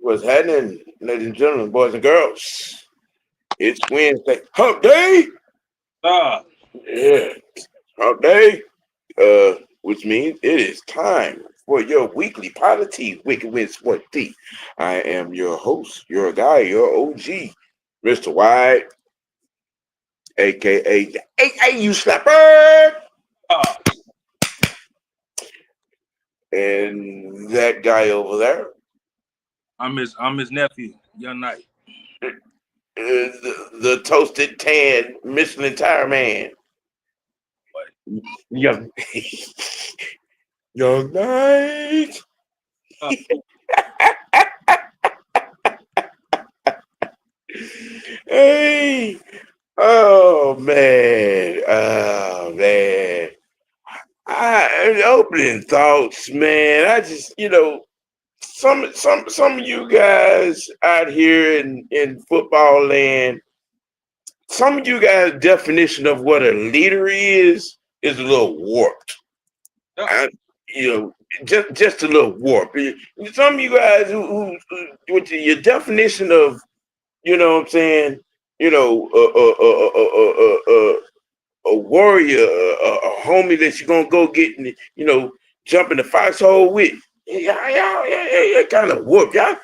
What's happening, ladies and gentlemen, boys and girls? It's Wednesday, Hump Day. Ah, Yeah, Hump Day. Which means it is time for your weekly Politique Wicked Win Sport Tea. I am your host, your guy, your OG, Mr. White, aka the AAU Slapper, ah, and that guy over there, I'm his nephew, Young Knight. the toasted tan Michelin tire man. What? Young, young Knight. Ah, Hey, oh man. Opening thoughts, man. I just, some of you guys out here in football land, some of you guys' definition of what a leader is a little warped. ah, I, just a little warped. Some of you guys with your definition of, you know what I'm saying, you know, a warrior, a homie that you're gonna go get and jump in the foxhole with. Y'all kind of whoop. Y'all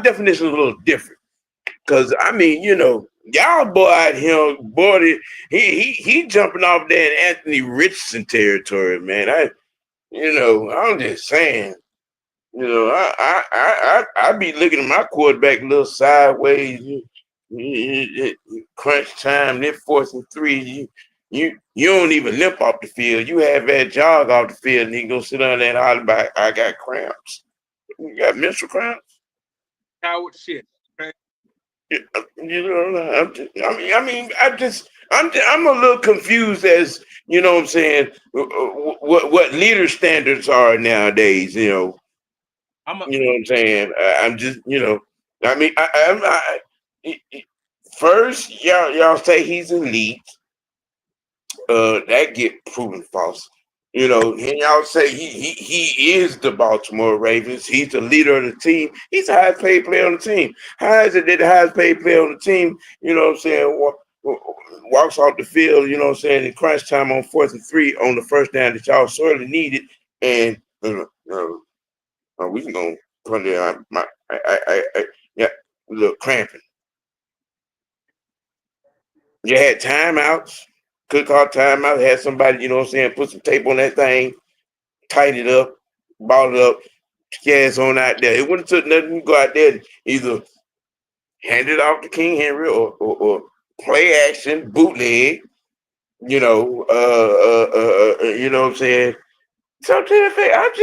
definition is a little different. Cause I mean, y'all boy out here, boy, he jumping off there in Anthony Richardson territory, man. I'm just saying. I be looking at my quarterback a little sideways. Crunch time, then 4th and 3. You don't even limp off the field. You have that jog off the field, and he go sit down there and holler about, I got cramps. You got menstrual cramps. coward shit. Okay? I'm a little confused as what I'm saying. What leader standards are nowadays. I'm a You know what I'm saying? I'm just, I mean, first y'all say he's elite. That get proven false. And y'all say he is the Baltimore Ravens. He's the leader of the team. He's the highest paid player on the team. How is it that the highest paid player on the team, walks off the field, in crunch time on 4th and 3 on the first down that y'all sorely needed, and we can go put it on yeah, look cramping. You had timeouts, could call timeout, had somebody, put some tape on that thing, tighten it up, ball it up, gas on out there. It wouldn't took nothing to go out there and either hand it off to King Henry or play action, bootleg, you know what I'm saying? Sometimes I'm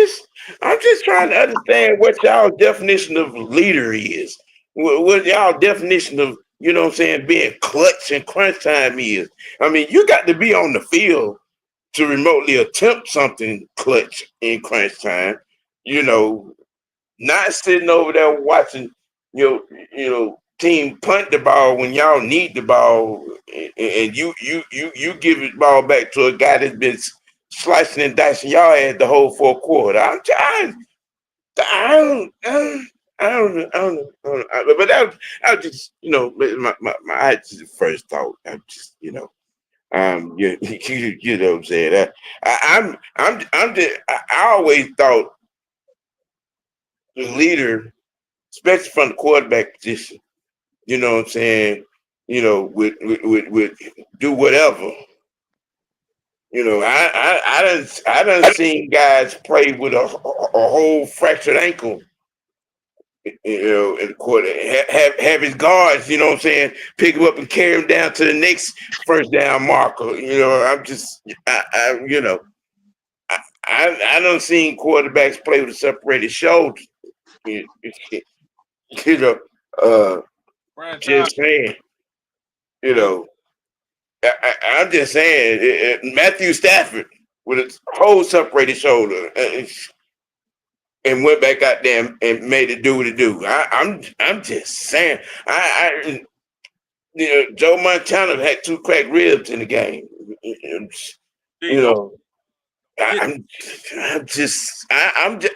just trying to understand what y'all definition of leader is. What y'all definition of, being clutch and crunch time is. I mean, you got to be on the field to remotely attempt something clutch in crunch time. You know, not sitting over there watching team punt the ball when y'all need the ball, and you give the ball back to a guy that's been slicing and dicing y'all at the whole 4th quarter. I don't know. But I was just, I just the first thought. I just, you know what I'm saying. I'm just, I always thought the leader, especially from the quarterback position, you know what I'm saying, would do whatever. I done seen guys play with a whole fractured ankle, in the quarter. Have his guards, you know what I'm saying, pick him up and carry him down to the next first down marker. I'm just, I done seen quarterbacks play with a separated shoulder. You you know, uh, Brian Time. just saying, you know, I'm just saying, Matthew Stafford with a whole separated shoulder, and went back out there and made it do what it do. I'm just saying, Joe Montana had 2 cracked ribs in the game. You Oh, know, shit.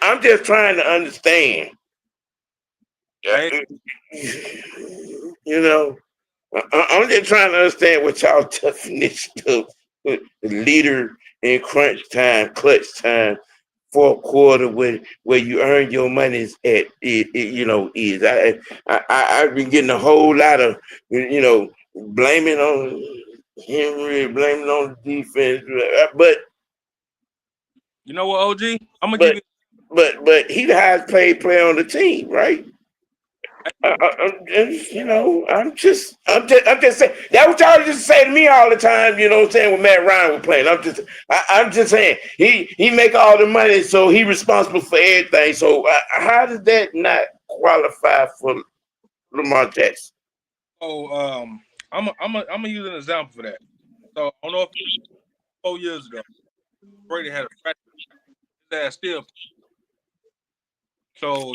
I'm just trying to understand. Hey, You know, I'm just trying to understand what y'all definition of leader in crunch time, clutch time, fourth quarter where you earn your money at is. I've been getting a whole lot of blaming on Henry, blaming on the defense, but you know what, OG? I'm gonna give but you. he the highest paid player on the team, right? I'm just saying that what y'all just say to me all the time. You know what I'm saying? When Matt Ryan was playing, I'm just saying he make all the money, so he responsible for everything. So how does that not qualify for Lamar Jackson? So I'm gonna use an example for that. So I don't know if 4 years ago, Brady had a fracture. His ass still. So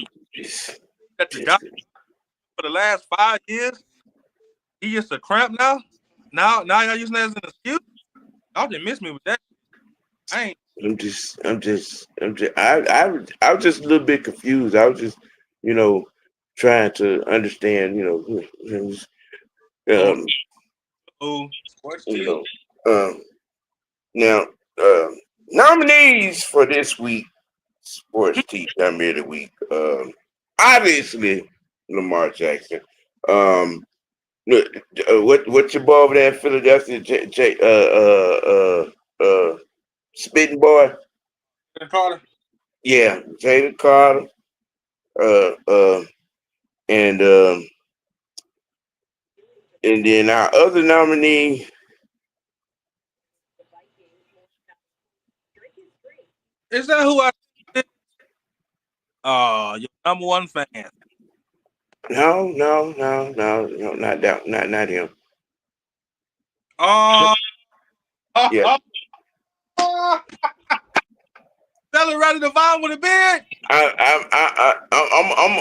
at the doctor for the last 5 years, he just a cramp now. Now y'all using that as an excuse. Y'all didn't miss me with that. I ain't. I was just a little bit confused. I was just, you know, trying to understand, Oh, um, sports you tea. know, um, now, nominees for this week sports team dummy of the week. Obviously Lamar Jackson. Look, what's your boy over there in Philadelphia? Spitting boy. Carter. Yeah, Jalen Carter. Uh, uh, and um, and then our other nominee. Is that who I? Oh, your number one fan. No, not that, not him. Oh, Yeah, Stella Rather Divine with a beard. I'm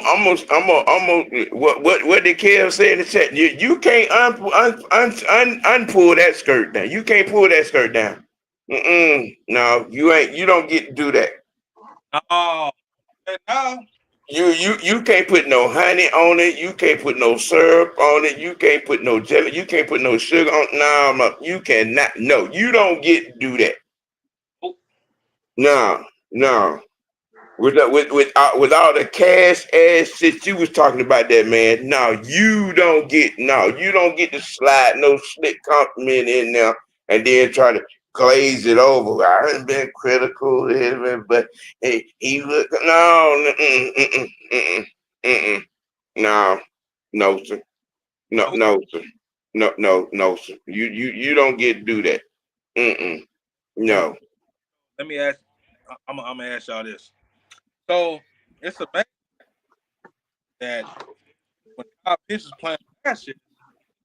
almost what did Kev say in the chat? You can't unpull that skirt down. You can't pull that skirt down. No, you ain't. You don't get to do that. Oh, no. You can't put no honey on it. You can't put no syrup on it. You can't put no jelly. You can't put no sugar on. No, you cannot. No, you don't get to do that. No. With all the cash ass shit you was talking about, that man. No, you don't get to slide no slick compliment in there and then try to glaze it over. I haven't been critical, but hey, he look no, no, sir, sir, no, sir. You don't get to do that. No. Let me ask. I'm gonna ask y'all this. So it's amazing that when Kyle Pitts was playing last year,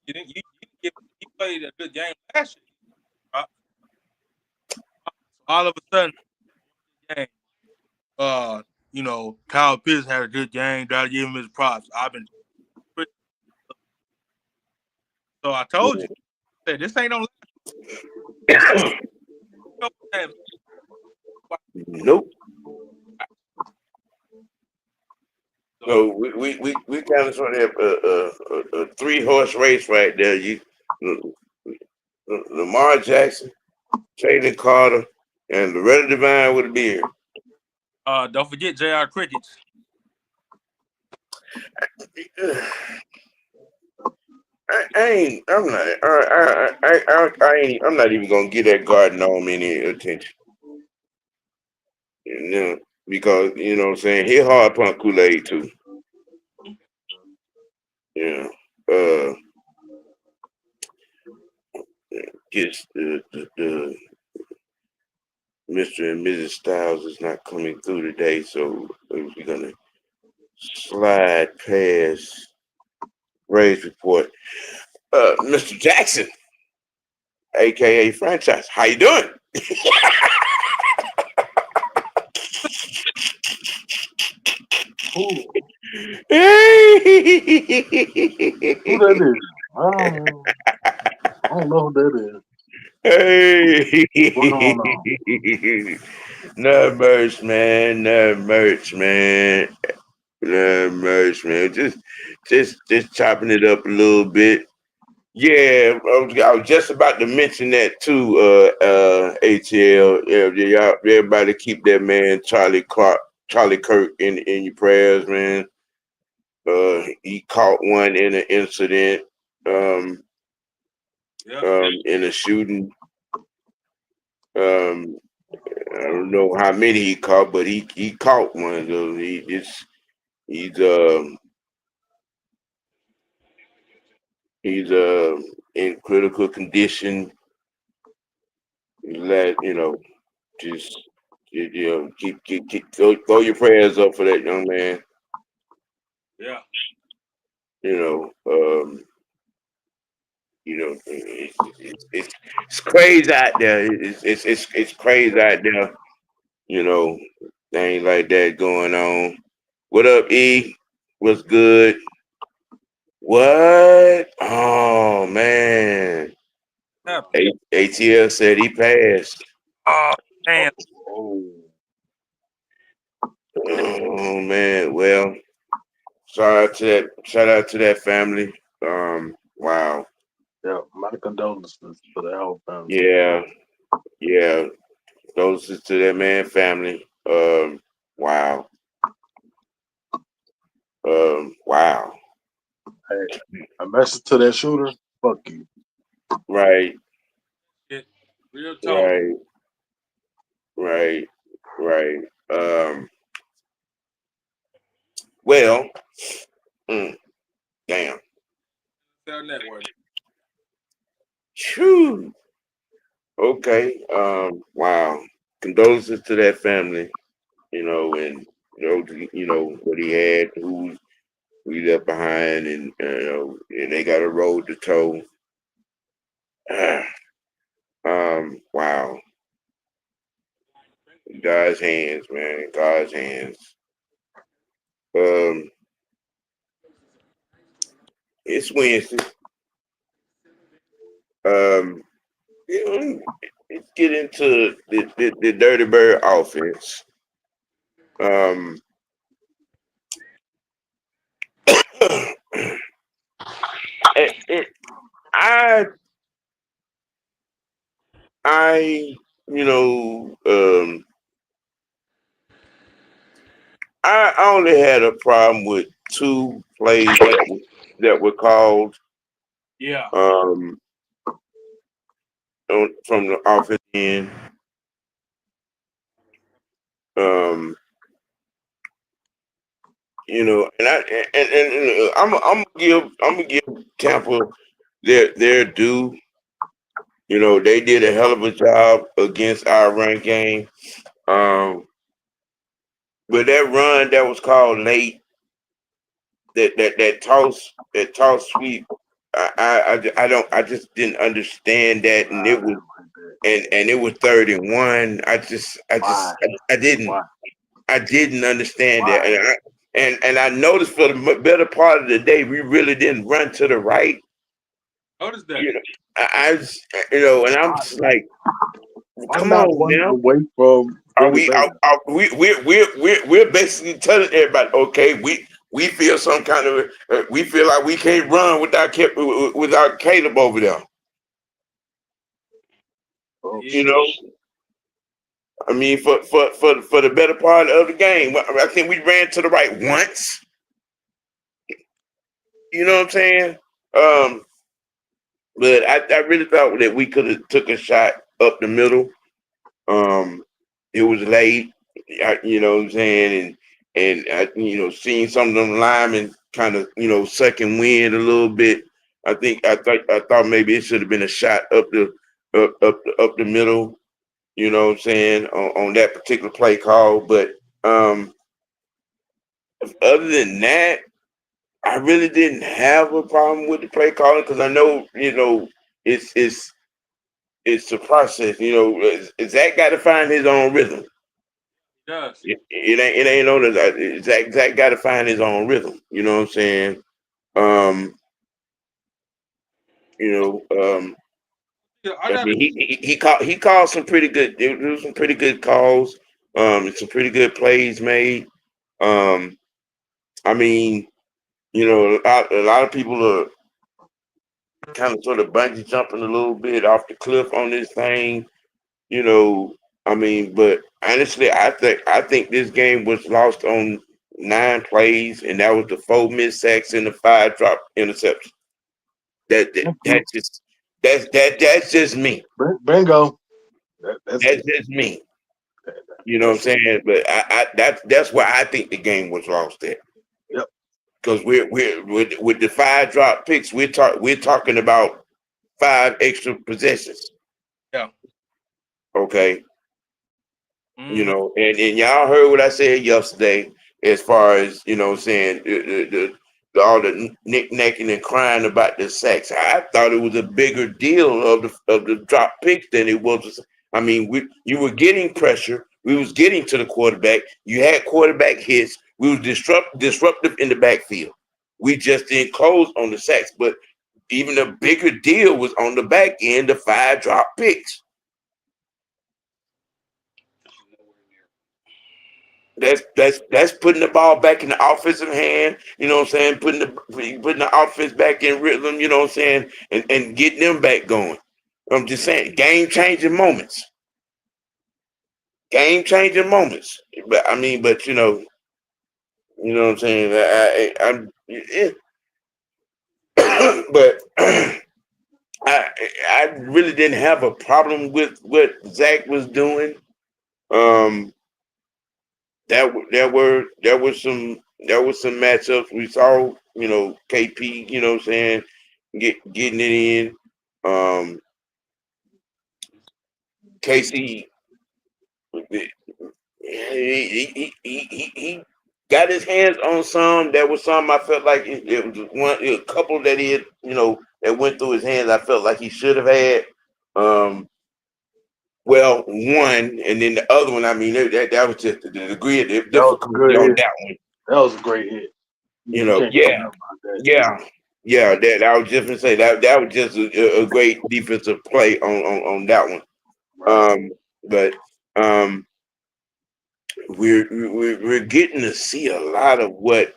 he played a good game last year. Right? All of a sudden, game, Kyle Pitts had a good game. Gotta give him his props. So I told you, this ain't no. Nope. So we kind of sort of have a 3-horse race right there. Lamar Jackson, Jalen Carter, and Loretta Devine with a beard. Don't forget J.R. Crickets. I'm not even gonna give that garden on any attention. Because you know what I'm saying, he hard punk Kool-Aid too. Yeah. Gets the Mr. and Mrs. Styles is not coming through today, so we're gonna slide past Ray's report. Mr. Jackson, aka Franchise, how you doing? Who Hey, that is? I don't know who that is. hey, What's going on? no merch, man. Merch, man. Just chopping it up a little bit. Yeah, I was just about to mention that too. ATL. Yeah, y'all, everybody keep that man Charlie Kirk in your prayers, man. He caught one in an incident, um, Yeah. in a shooting. Um, I don't know how many he caught, but he caught one. So he's he's in critical condition. Let just keep throw your prayers up for that young man. Yeah. You know, it's crazy out there. It's crazy out there. You know, things like that going on. What up, E? What's good? What? Oh man. Happened. ATL said he passed. Oh man. Oh, Oh man. Well, shout out to that family. Wow. yeah. My condolences to the whole family. Yeah, yeah. Those to that man family. Wow. Wow. Hey, a message to that shooter. Fuck you. Right, It, real talk. right, right, right. Well, mm, damn. Cell network. Phew. Okay. Wow. Condolences to that family. And what he had, who we left behind, and and they got a road to toe. Wow. God's hands, man. God's hands. Um, it's Wednesday. Um, let's get into the Dirty Bird offense. Um, it, I, I, you know, I only had a problem with two plays that were called Yeah. um, from the offense end. Um, and I'm gonna give Tampa their due. They did a hell of a job against our run game. Um, but that run that was called late, that toss sweep, I just didn't understand that, and I it was didn't like that. and it was 31. Why? I didn't Why? I didn't understand that, Why? and I noticed for the better part of the day we really didn't run to the right. Notice that. I just, and I'm just like, Why come not on run now. away from Are Dirty we? Bird? We're basically telling everybody, okay, we feel some kind of, we feel like we can't run without Caleb over there. Oh Yeah. You shit. know, I mean, for the better part of the game, I think we ran to the right once. You know what I'm saying? Um, but I really thought that we could have took a shot up the middle. Um, it was late, you know what I'm saying, and I, seeing some of them linemen kind of, second wind a little bit. I thought maybe it should have been a shot up the middle. You know what I'm saying, on that particular play call. But other than that, I really didn't have a problem with the play calling because I know, it's a process. Zach got to find his own rhythm. It does. It ain't no that Zach got to find his own rhythm. You know what I'm saying? Um, you know, Yeah, I I got mean, he called some pretty good. There was some pretty good calls. And some pretty good plays made. Um, I mean, a lot of people are kind of sort of bungee jumping a little bit off the cliff on this thing. You know, I mean, but honestly, I think this game was lost on 9 plays, and that was the 4 missed sacks and the 5 drop interceptions. That, that Thank you. that's just that's just me. Bingo. That's That's it. just me. That- You know what I'm That's it. saying? But that's why I think the game was lost at. Yep. Because we're with the 5 drop picks, we're talking about 5 extra possessions. Yeah. Okay. Mm-hmm. And y'all heard what I said yesterday as far as, what I'm saying, all the knick-knacking and crying about the sacks. I thought it was a bigger deal of the drop picks than it was. I mean, you were getting pressure. We was getting to the quarterback. You had quarterback hits. We was disruptive in the backfield. We just didn't close on the sacks. But even a bigger deal was on the back end, the 5 drop picks. That's putting the ball back in the offensive hand, you know what I'm saying? Putting the offense back in rhythm, you know what I'm saying, and getting them back going. I'm just saying, game changing moments. Game changing moments. But I mean, but you know what I'm saying? But I really didn't have a problem with what Zach was doing. Um there were some matchups we saw, KP, what I'm saying, getting it in. Casey, he got his hands on some. There was some I felt like it was a couple that he had, that went through his hands. I felt like he should have had. Well, one, and then the other one. I mean, that was just the degree of That was a difficulty good on hit. that one. That was a great hit. You can't Yeah, complain about that. yeah. That I was just gonna say that was just a great defensive play on that one. Right. But we're getting to see a lot of what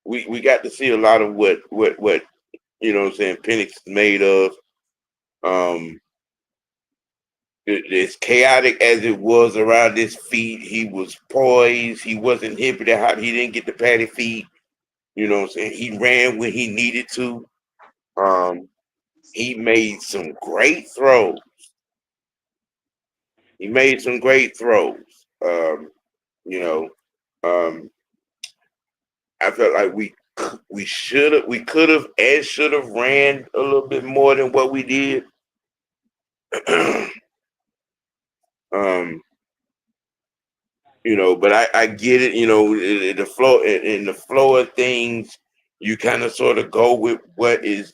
we got to see a lot of what what what I'm saying, Penix is made of. Um, as chaotic as it was around his feet, he was poised. He wasn't hippity hop. He didn't get the patty feet. You know what I'm saying? He ran when he needed to. Um, he made some great throws. He made some great throws. You know, um, I felt like we could have and should have ran a little bit more than what we did. um, but I get it. The flow in the flow of things, you kind of sort of go with what is,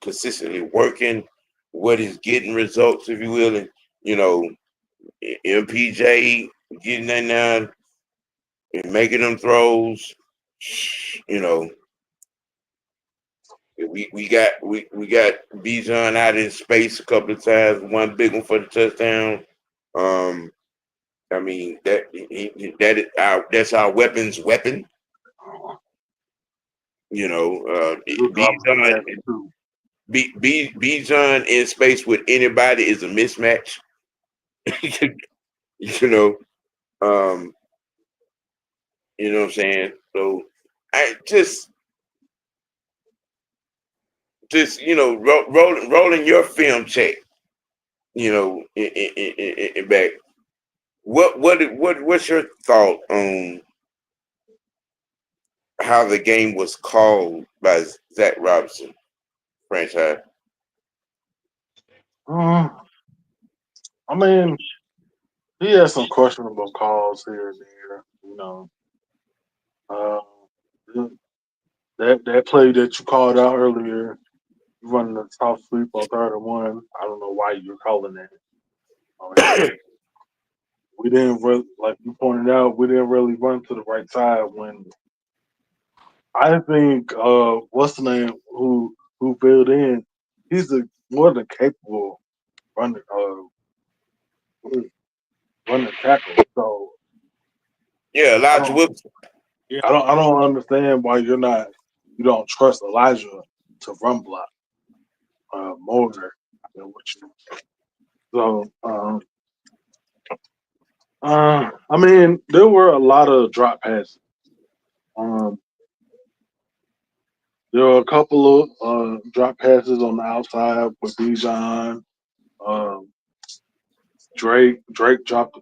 consistently working, what is getting results, if you will, and MPJ getting that now and making them throws. You know, we got Bijan out in space a couple of times. One big one for the touchdown. Um, I mean that's our weapon's weapon. Good drop of the pass too. Bijan in space with anybody is a mismatch. you know, um, you know what I'm saying. So I just rolling your film check. In back. What's your thought on how the game was called by Zach Robinson franchise? Mm, I mean, he had some questionable calls here and there. Uh, that play that you called out earlier, you running the top sweep on 3rd and 1. I don't know why you're calling that. We didn't really, like you pointed out, we didn't really run to the right side when I think what's the name who filled in. He's a more than capable running running tackle. So Yeah, I Elijah don't. Wilson. Yeah. I don't understand why you don't trust Elijah to run block more than what you. So I mean, there were a lot of drop passes. Um, there were a couple of drop passes on the outside with Bijan. Um, Drake dropped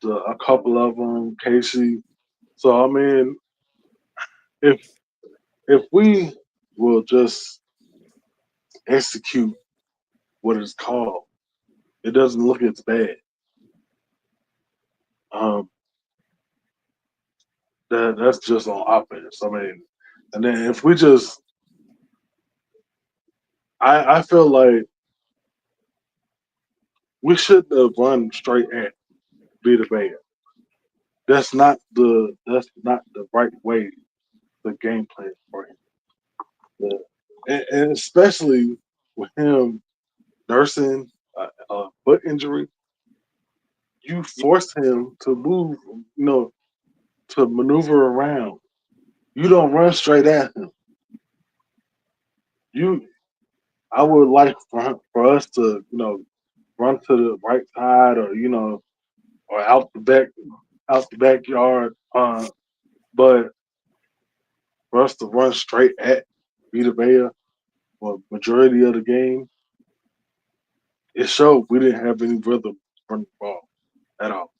a couple of them. Casey. So I mean, if we will just execute what it's called, it doesn't look as bad. Um, that's just on offense. I mean, and then if we just, I feel like we shouldn't have run straight at Vita Vea. That's not the right way the game plan for him. And especially with him nursing a foot injury, you force him to move, to maneuver around. You don't run straight at him. You, I would like for us to, run to the right side or or out the backyard. But for us to run straight at Vita Vea for majority of the game, it showed we didn't have any rhythm running the ball at all.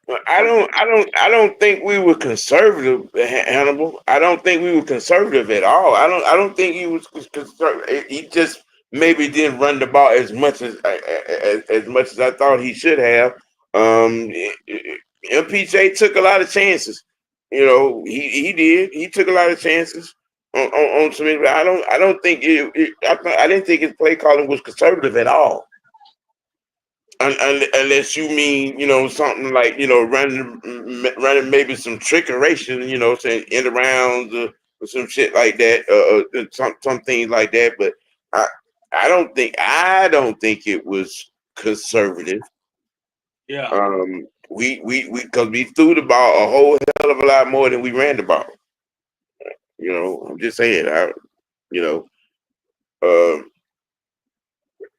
Well, I don't think we were conservative, Hannibal. I don't think we were conservative at all. I don't think he was conservative. He just maybe didn't run the ball as much as I thought he should have. Um, MPJ took a lot of chances. He did. He took a lot of chances on some. I don't think I didn't think his play calling was conservative at all. Unless you mean something like running maybe some trickeration, saying end arounds or some shit like that, some things like that. But I I don't think it was conservative. Yeah. Because we threw the ball a whole hell of a lot more than we ran the ball. I'm just saying. You know, um,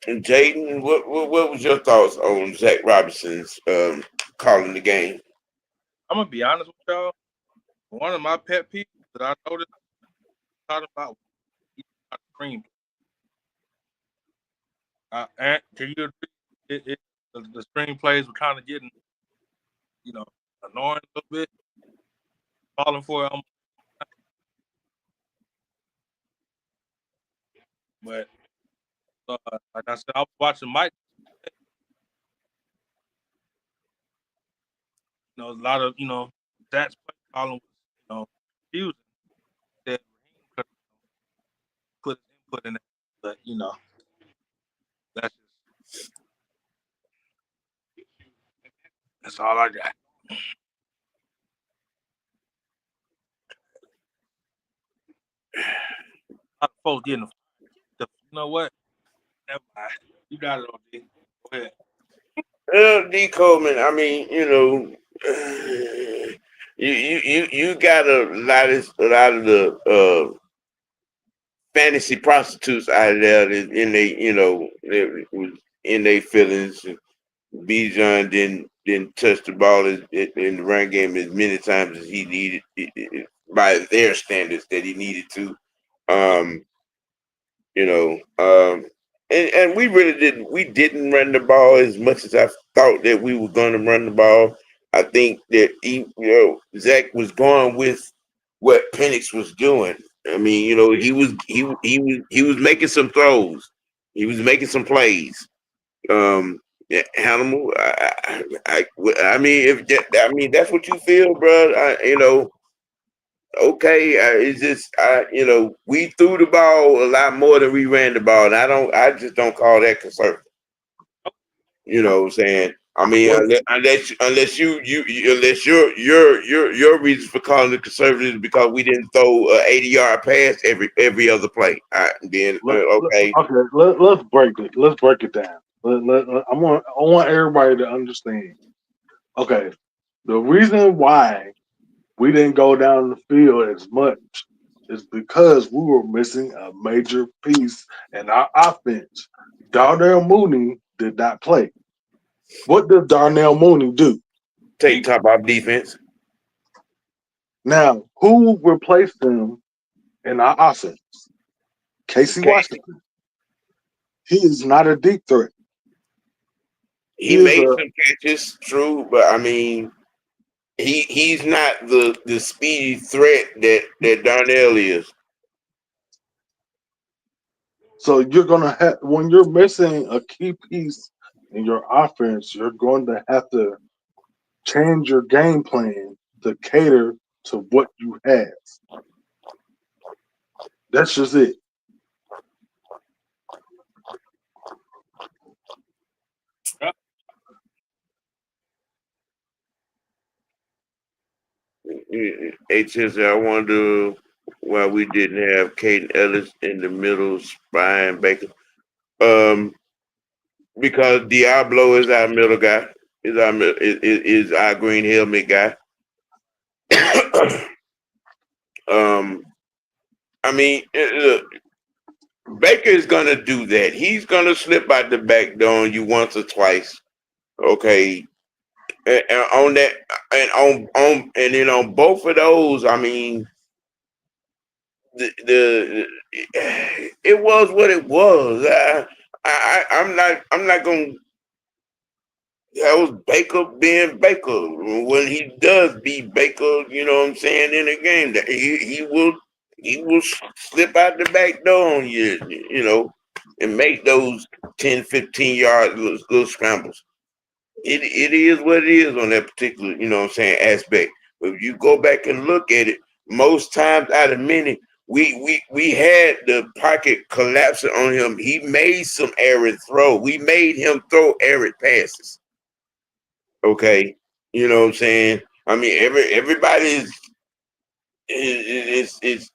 And Jaden, what was your thoughts on Zach Robinson's calling the game? I'm gonna be honest with y'all. One of my pet peeves that I noticed talking about screen. And can you agree? The screenplays were kind of getting, annoying a little bit, falling for it. But like I said, I was watching Mike. A lot of Zach's play calling was confusing. That could put input in it, but that's that's all I got. A lot of folks getting you know what? Never mind. You got it on D. Go ahead. D Coleman, I mean, you got a lot of the fantasy prostitutes out there that in their feelings. Bijan didn't touch the ball in the run game as many times as he needed by their standards that he needed to. Um, you know, and we didn't run the ball as much as I thought that we were going to run the ball. I think that Zach was going with what Penix was doing. I mean, he was making some throws, he was making some plays. Yeah, Hannibal. I mean, I mean that's what you feel, bro. Okay. It's just we threw the ball a lot more than we ran the ball, and I just don't call that conservative. You know what I'm saying? I mean, What unless unless your reason for calling it conservative is because we didn't throw a 80-yard pass every other play. Then okay. okay, let's break it. Let's break it down. I want everybody to understand. Okay, the reason why we didn't go down the field as much. It's because we were missing a major piece in our offense. Darnell Mooney did not play. What does Darnell Mooney do? Take top off defense. Now, who replaced him in our offense? Casey Okay. Washington. He is not a deep threat. He made some catches, true, but I mean, he's not the speedy threat that Darnell is. So you're gonna have, when you're missing a key piece in your offense, you're going to have to change your game plan to cater to what you have. That's just it. HS, I wonder why we didn't have Caden Ellis in the middle, Brian Baker. Because Diablo is our middle guy, is our green helmet guy. I mean, look, Baker is gonna do that. He's gonna slip out the back door on you once or twice. Okay. And on that, and then on both of those, I mean, the it was what it was. I'm not gonna. That was Baker being Baker. When he does be Baker, you know what I'm saying, in a game, that he will slip out the back door on you, you know, and make those 10, 15 yard little scrambles. It is what it is on that particular, you know what I'm saying, aspect. But if you go back and look at it, most times out of many, we had the pocket collapsing on him. He made some errant throw. We made him throw errant passes. Okay, you know what I'm saying. I mean, everybody is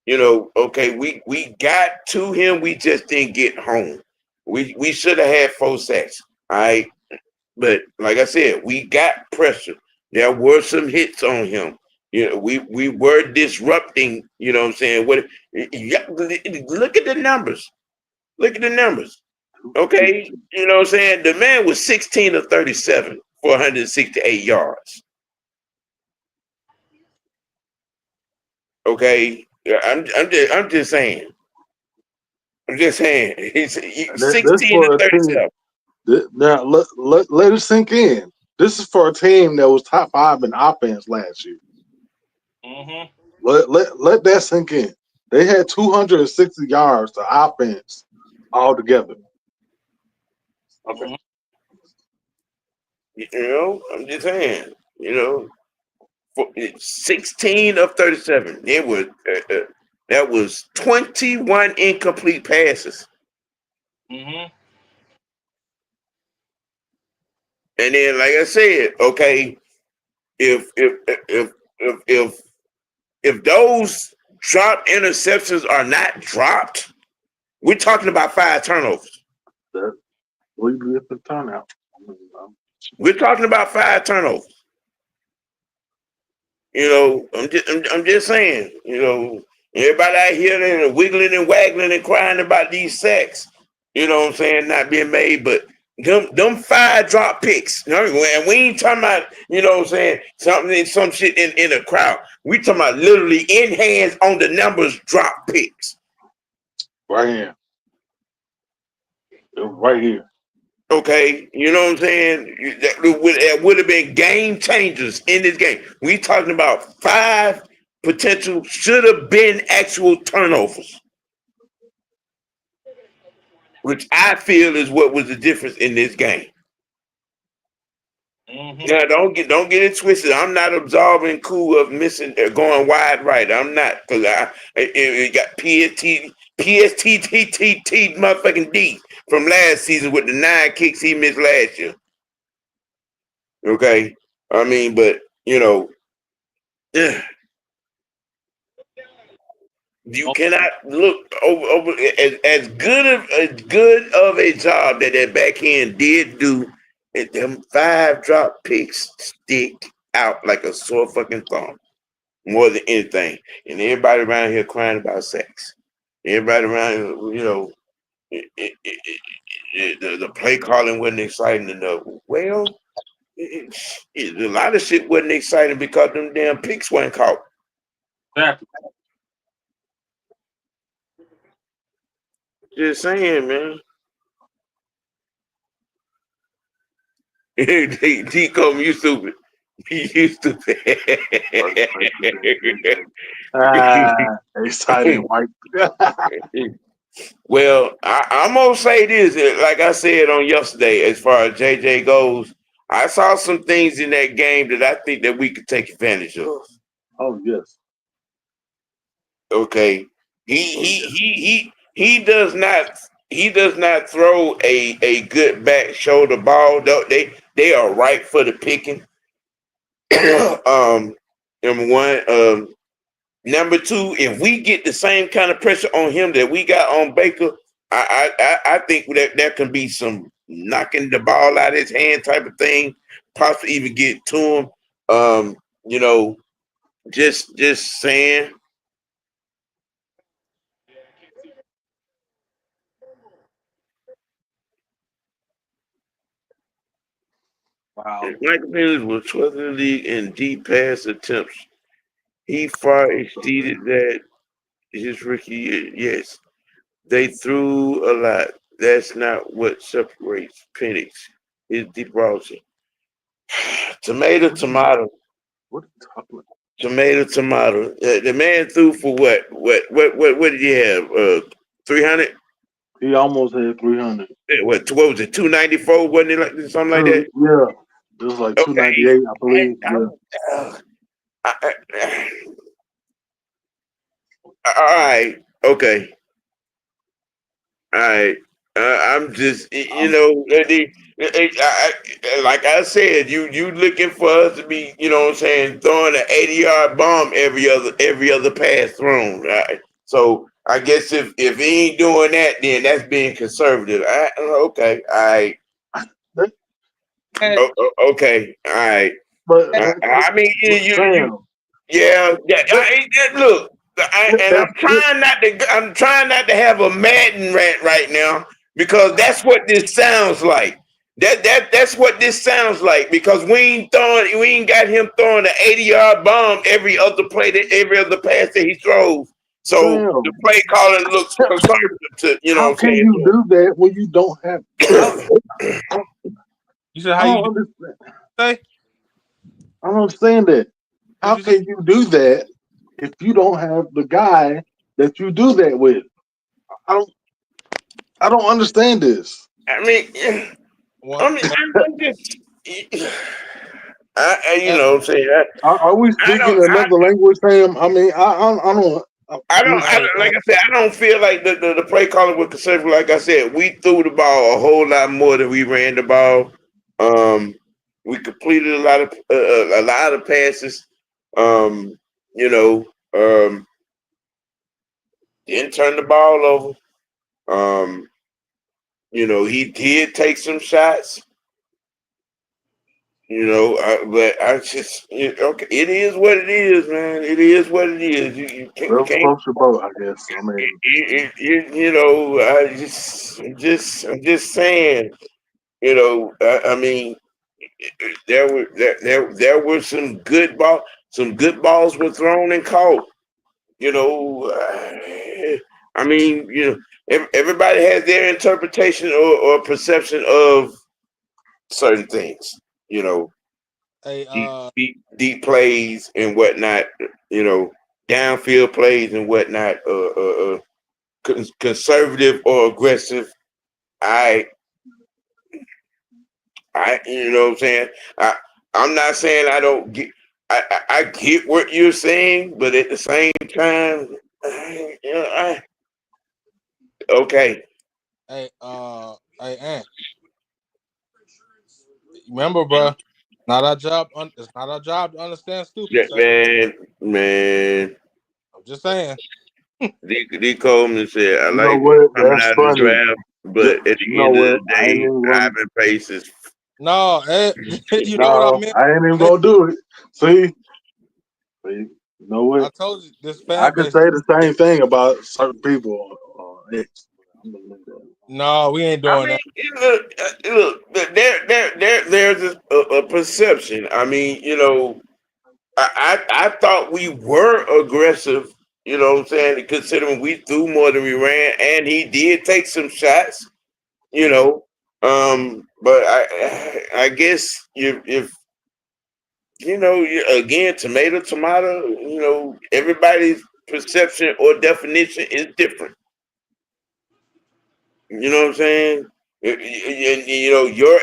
you know, okay. We got to him. We just didn't get home. We should have had 4 sacks. All right, but like I said, we got pressure. There were some hits on him. You know, we were disrupting. You know what I'm saying. What? Look at the numbers. Look at the numbers. Okay, you know what I'm saying. The man was 16 of 37 for 168 yards. Okay, I'm just saying. I'm just saying. He's That's 16 for to a team. 37. Now let it sink in. This is for a team that was top 5 in offense last year. Mm-hmm. Let that sink in. They had 260 yards to offense altogether. Okay. Mm-hmm. You know, I'm just saying. You know, 16 of 37. It was that was 21 incomplete passes. Mm-hmm. And then, like I said, okay, if those drop interceptions are not dropped, we're talking about 5 turnovers. That we get the turnout. We're talking about 5 turnovers. You know, I'm just saying. You know, everybody out here and wiggling and waggling and crying about these sacks. You know what I'm saying, not being made, but them 5 drop picks. You know, and we ain't talking about, you know what I'm saying, some shit in a crowd. We talking about literally in hands on the numbers drop picks. Right here. Right here. Okay, you know what I'm saying? That would have been game changers in this game. We talking about 5 potential should have been actual turnovers, which I feel is what was the difference in this game. Mm-hmm. Now, don't get it twisted. I'm not absolving Koo of missing going wide right. I'm not, because it got PSTTT motherfucking D from last season with the 9 kicks he missed last year. Okay, I mean, but you know, you cannot look over as good of a job that back end did do. And them 5 drop picks stick out like a sore fucking thumb. more than anything. And everybody around here crying about sex. Everybody around here, the play calling wasn't exciting enough. Well, a lot of shit wasn't exciting because them damn picks weren't caught. Exactly. Just saying, man. D come, you stupid. You stupid. Excited white. Well, I'm gonna say this. Like I said on yesterday, as far as JJ goes, I saw some things in that game that I think that we could take advantage of. Oh yes. Okay, he does not throw a good back shoulder ball. They are ripe for the picking. Number one. Number two, if we get the same kind of pressure on him that we got on Baker, I think that there can be some knocking the ball out of his hand type of thing, possibly even get to him. You know, just saying. Wow. Michael Penix was 12th in the league in deep pass attempts. He far exceeded that his rookie year. Yes, they threw a lot. That's not what separates Penix. His deep balls. Tomato. What are you talking about? Tomato. The man threw for what? What did he have? 300? He almost had 300. What was it? 294? Wasn't it like something like that? Yeah. It was like Okay. 298, I believe. All right. Okay. All right. I'm just, like I said, you looking for us to be, what I'm saying, throwing an 80-yard bomb every other pass thrown. Right? So I guess if he ain't doing that, then that's being conservative. Okay. All right. Okay. All right. But I mean, look. I'm trying not to have a Madden rant right now because that's what this sounds like. That's what this sounds like because we ain't got him throwing an 80-yard bomb every other pass that he throws. So Damn. the play calling looks conservative to How can you do that when you don't have? You said how you understand. say? I don't understand that. How can you do that if you don't have the guy that you do that with? I don't understand this. I mean, I'm just, I'm saying. Are we speaking another language, Sam? I mean, I don't. Like I said, I don't feel like the play calling was conservative. Like I said, we threw the ball a whole lot more than we ran the ball. We completed a lot of passes. Didn't turn the ball over. He did take some shots. But I just okay. It is what it is, man. It is what it is. You can't. Close your boat, I guess. I mean, I'm just saying. I mean, there were some good balls were thrown and caught. I mean, everybody has their interpretation or perception of certain things. Hey, deep plays and whatnot. Downfield plays and whatnot. Conservative or aggressive. You know what I'm saying? I'm not saying I don't get. I get what you're saying, but at the same time, okay. Hey, Ant. Remember, bro, not our job. It's not our job to understand stupid. Yeah, man. I'm just saying. D. Coleman said, "I like coming out of the draft, but at the end of the day, driving pace is." No, you know what I meant. I ain't even gonna do it. See, You know what? I told you this I fan could base. say the same thing about certain people on X. I'm gonna leave that. No, we ain't I doing mean, that. look, there's a perception. I mean, I thought we were aggressive. You know what I'm saying? Considering we threw more than we ran, and he did take some shots. You know, but I guess if again, tomato, everybody's perception or definition is different. You know what I'm saying? Your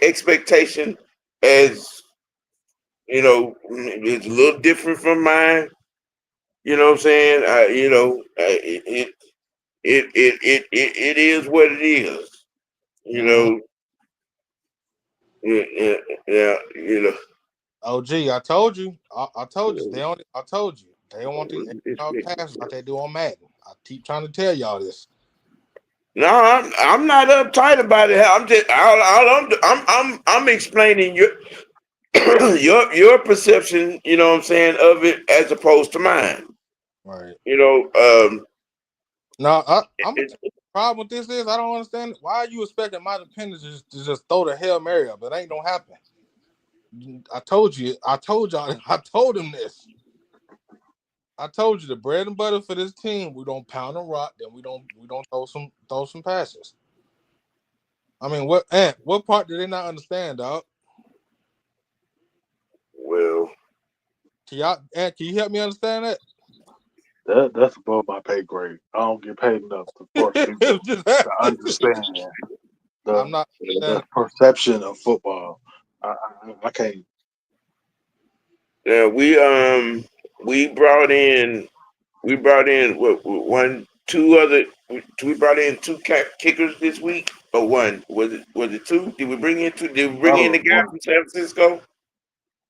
expectation as is a little different from mine. You know what I'm saying? It is what it is. You Mhm. know, yeah, yeah, yeah, OG, I told you. I told you. I told you. They don't want these it's, passes like they do on Madden. I keep trying to tell y'all this. no, I'm not uptight about it. I'm just I'm explaining your perception. You know what I'm saying, of it as opposed to mine. Right. You know, No, I'm gonna it, tell you the problem with this is I don't understand why are you expecting my dependents to just throw the Hail Mary up. It ain't gonna happen. I told you. I told y'all. I told him this. I told you the bread and butter for this team. We don't pound and rock. Then we don't throw some passes. I mean, what part did they not understand, dog? well, Can you help me understand that? That's above my pay grade. I don't get paid enough to force people Just- to understand I'm the not the understanding. perception of football. I can't. yeah, we brought in one, two other. We brought in two kickers this week, or one? Was it two? Did we bring in two? Did we bring in the No, guy from San Francisco?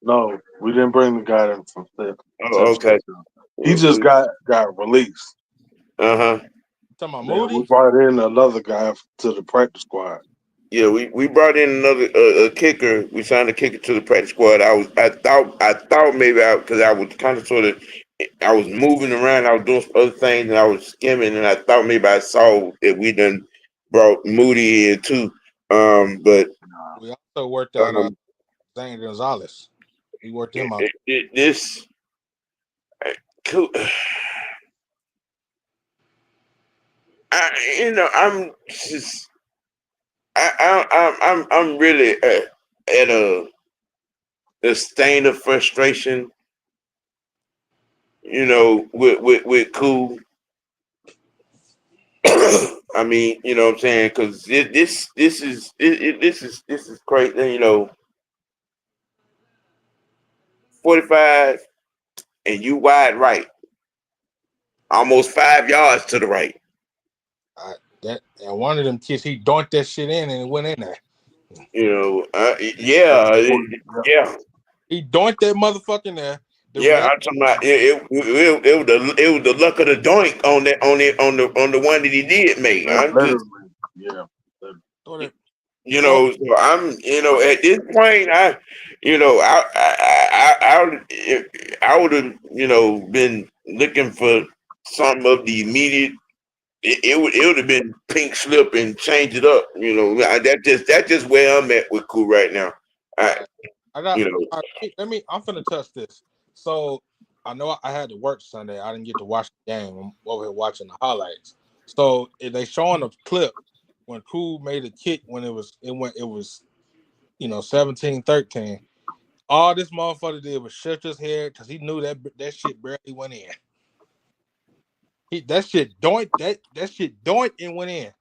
no, we didn't bring the guy in from San Oh, okay. Francisco. He just got released. Uh-huh. Talking about Then we Moody. brought in another guy to the practice squad. Yeah, we brought in another a kicker. We signed a kicker to the practice squad. I thought maybe because I was kind of sort of I was moving around. I was doing some other things and I was skimming, and I thought maybe I saw that we done brought Moody in too. But We also worked out um, Zane Gonzalez. We worked him out. this cool. I'm just I'm really at a stain of frustration. With Cool. I mean, you know what I'm saying? Because this is crazy. 45 and you wide right, almost 5 yards to the right. And one of them kids, he doinked that shit in and it went in there. Yeah, yeah, He doinked that motherfucker in there. yeah. I'm talking about it was the luck of the doink on the one that he did make. I'm just Literally, yeah. So I'm at this point I would have been looking for some of the immediate. It would have been pink slip and change it up. That's just where I'm at with Cool right now. I I got. you know I'm finna touch this. So I know I had to work Sunday. I didn't get to watch the game. I'm over here watching the highlights. So they showing a clip when Cool made a kick when it was 17-13. All this motherfucker did was shake his head because he knew that shit barely went in. That shit doink and went in.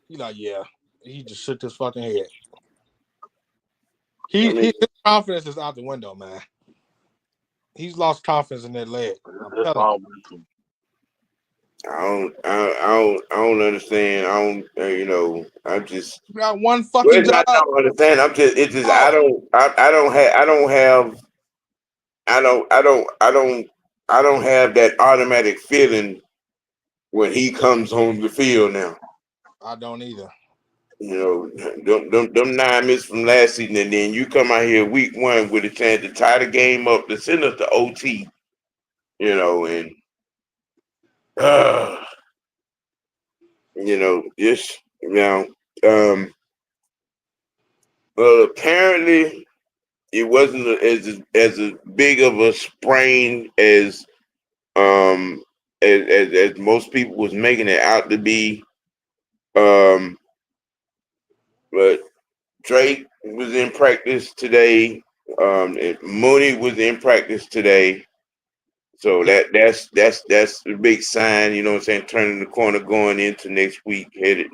He like, yeah. He just shook his fucking head. His confidence is out the window, man. He's lost confidence in that leg. I'm That's telling you. all mental. I don't understand. I'm just. You got one Well, fucking it's not. I job. don't understand. It's just. I Oh, don't. I don't have. I don't have. I don't have that automatic feeling when he comes on the field now. I don't either. Them 9 minutes from last season, and then you come out here week one with a chance to tie the game up, to send us to OT, you know, and just apparently it wasn't as big of a sprain um as most people was making it out to be. Um, but Drake was in practice today. And Mooney was in practice today. So that's a big sign, you know what I'm saying, turning the corner going into next week, headed.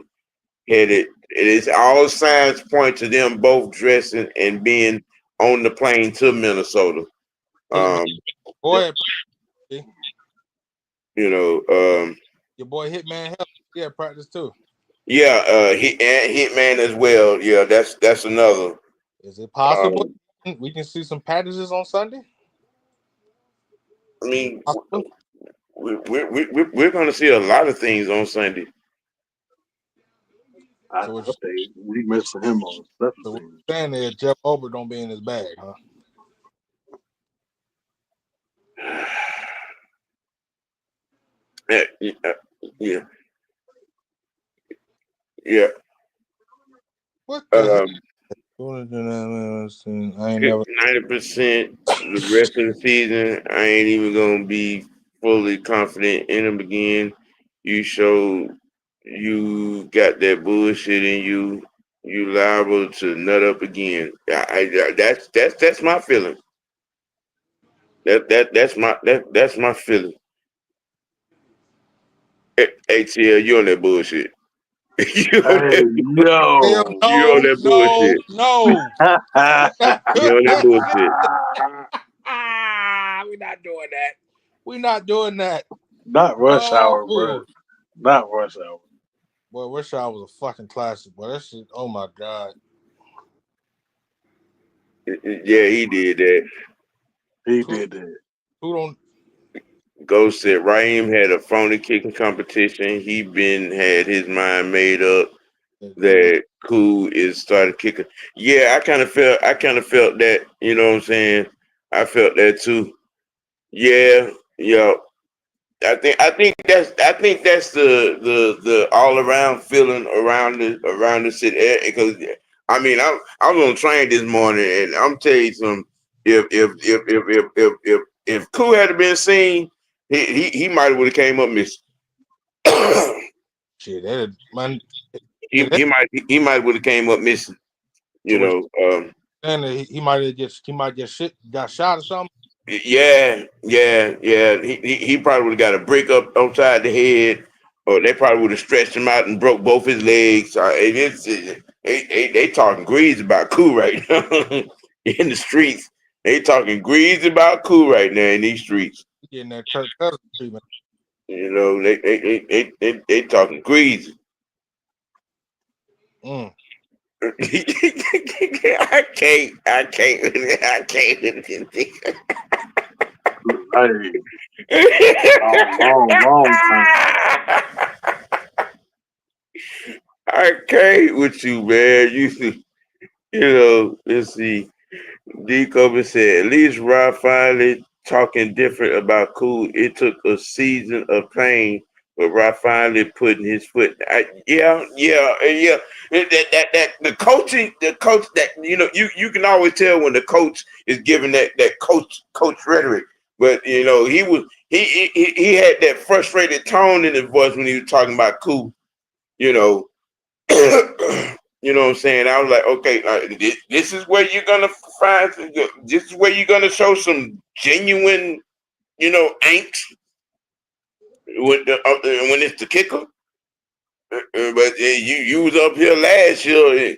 It is all signs point to them both dressing and being on the plane to Minnesota. Hitman, boy, You know, your boy Hitman helped. Yeah, practice too. yeah, Hitman as well. Yeah, that's another. Is it possible Um, we can see some packages on Sunday? I mean, Possible? we're going to see a lot of things on Sunday. I So what think we missing him on special so what teams. you're saying is Jeff Ober don't be in his bag, huh? Yeah, yeah, yeah. What the hell? Um, I ain't never 90% the rest of the season. I ain't even gonna be fully confident in them again. You show you got that bullshit in you. You liable to nut up again. That's my feeling. That's my feeling. ATL, you on that bullshit. you on Hey, that, hell yo. you on no, that no, bullshit. no. You on that bullshit. We're not doing that. We're not doing that. Not rush hour, bro. No. Not rush hour. Boy, Wish I was a fucking classic. Boy, that shit, oh my God. Yeah, he did that. He Who, did that. who don't Ghost said Raheem had a phony kicking competition. He been had his mind made up who that Cool is started kicking. Yeah, I kind of felt that, you know what I'm saying? I felt that too. Yeah, yeah. I think that's the all around feeling around the city because I mean I was on the train this morning and I'm telling you some if Cool had been seen he might would have came up missing. shit that man he that, he might he might would have came up missing. so You what know. saying that he might have just shit got shot or something. Yeah. He probably would have got a break up outside the head, or they probably would have stretched him out and broke both his legs. They talking grease about Cool right now in the streets. They talking grease about Cool right now in these streets. He getting that Kirk Cousins treatment. You know, they talking grease. Mm. I can't. Hey, long time. I can't with you, man. Let's see. D. Kobe said, at least Rob finally talking different about Cool. It took a season of pain, but Rob finally putting his foot. Yeah. The coach that you can always tell when the coach is giving that coach rhetoric. But he had that frustrated tone in his voice when he was talking about Cool. You know, you know what I'm saying? I was like, okay, this is where you're gonna find. This is where you're gonna show some genuine, angst when it's the kicker. But you was up here last year,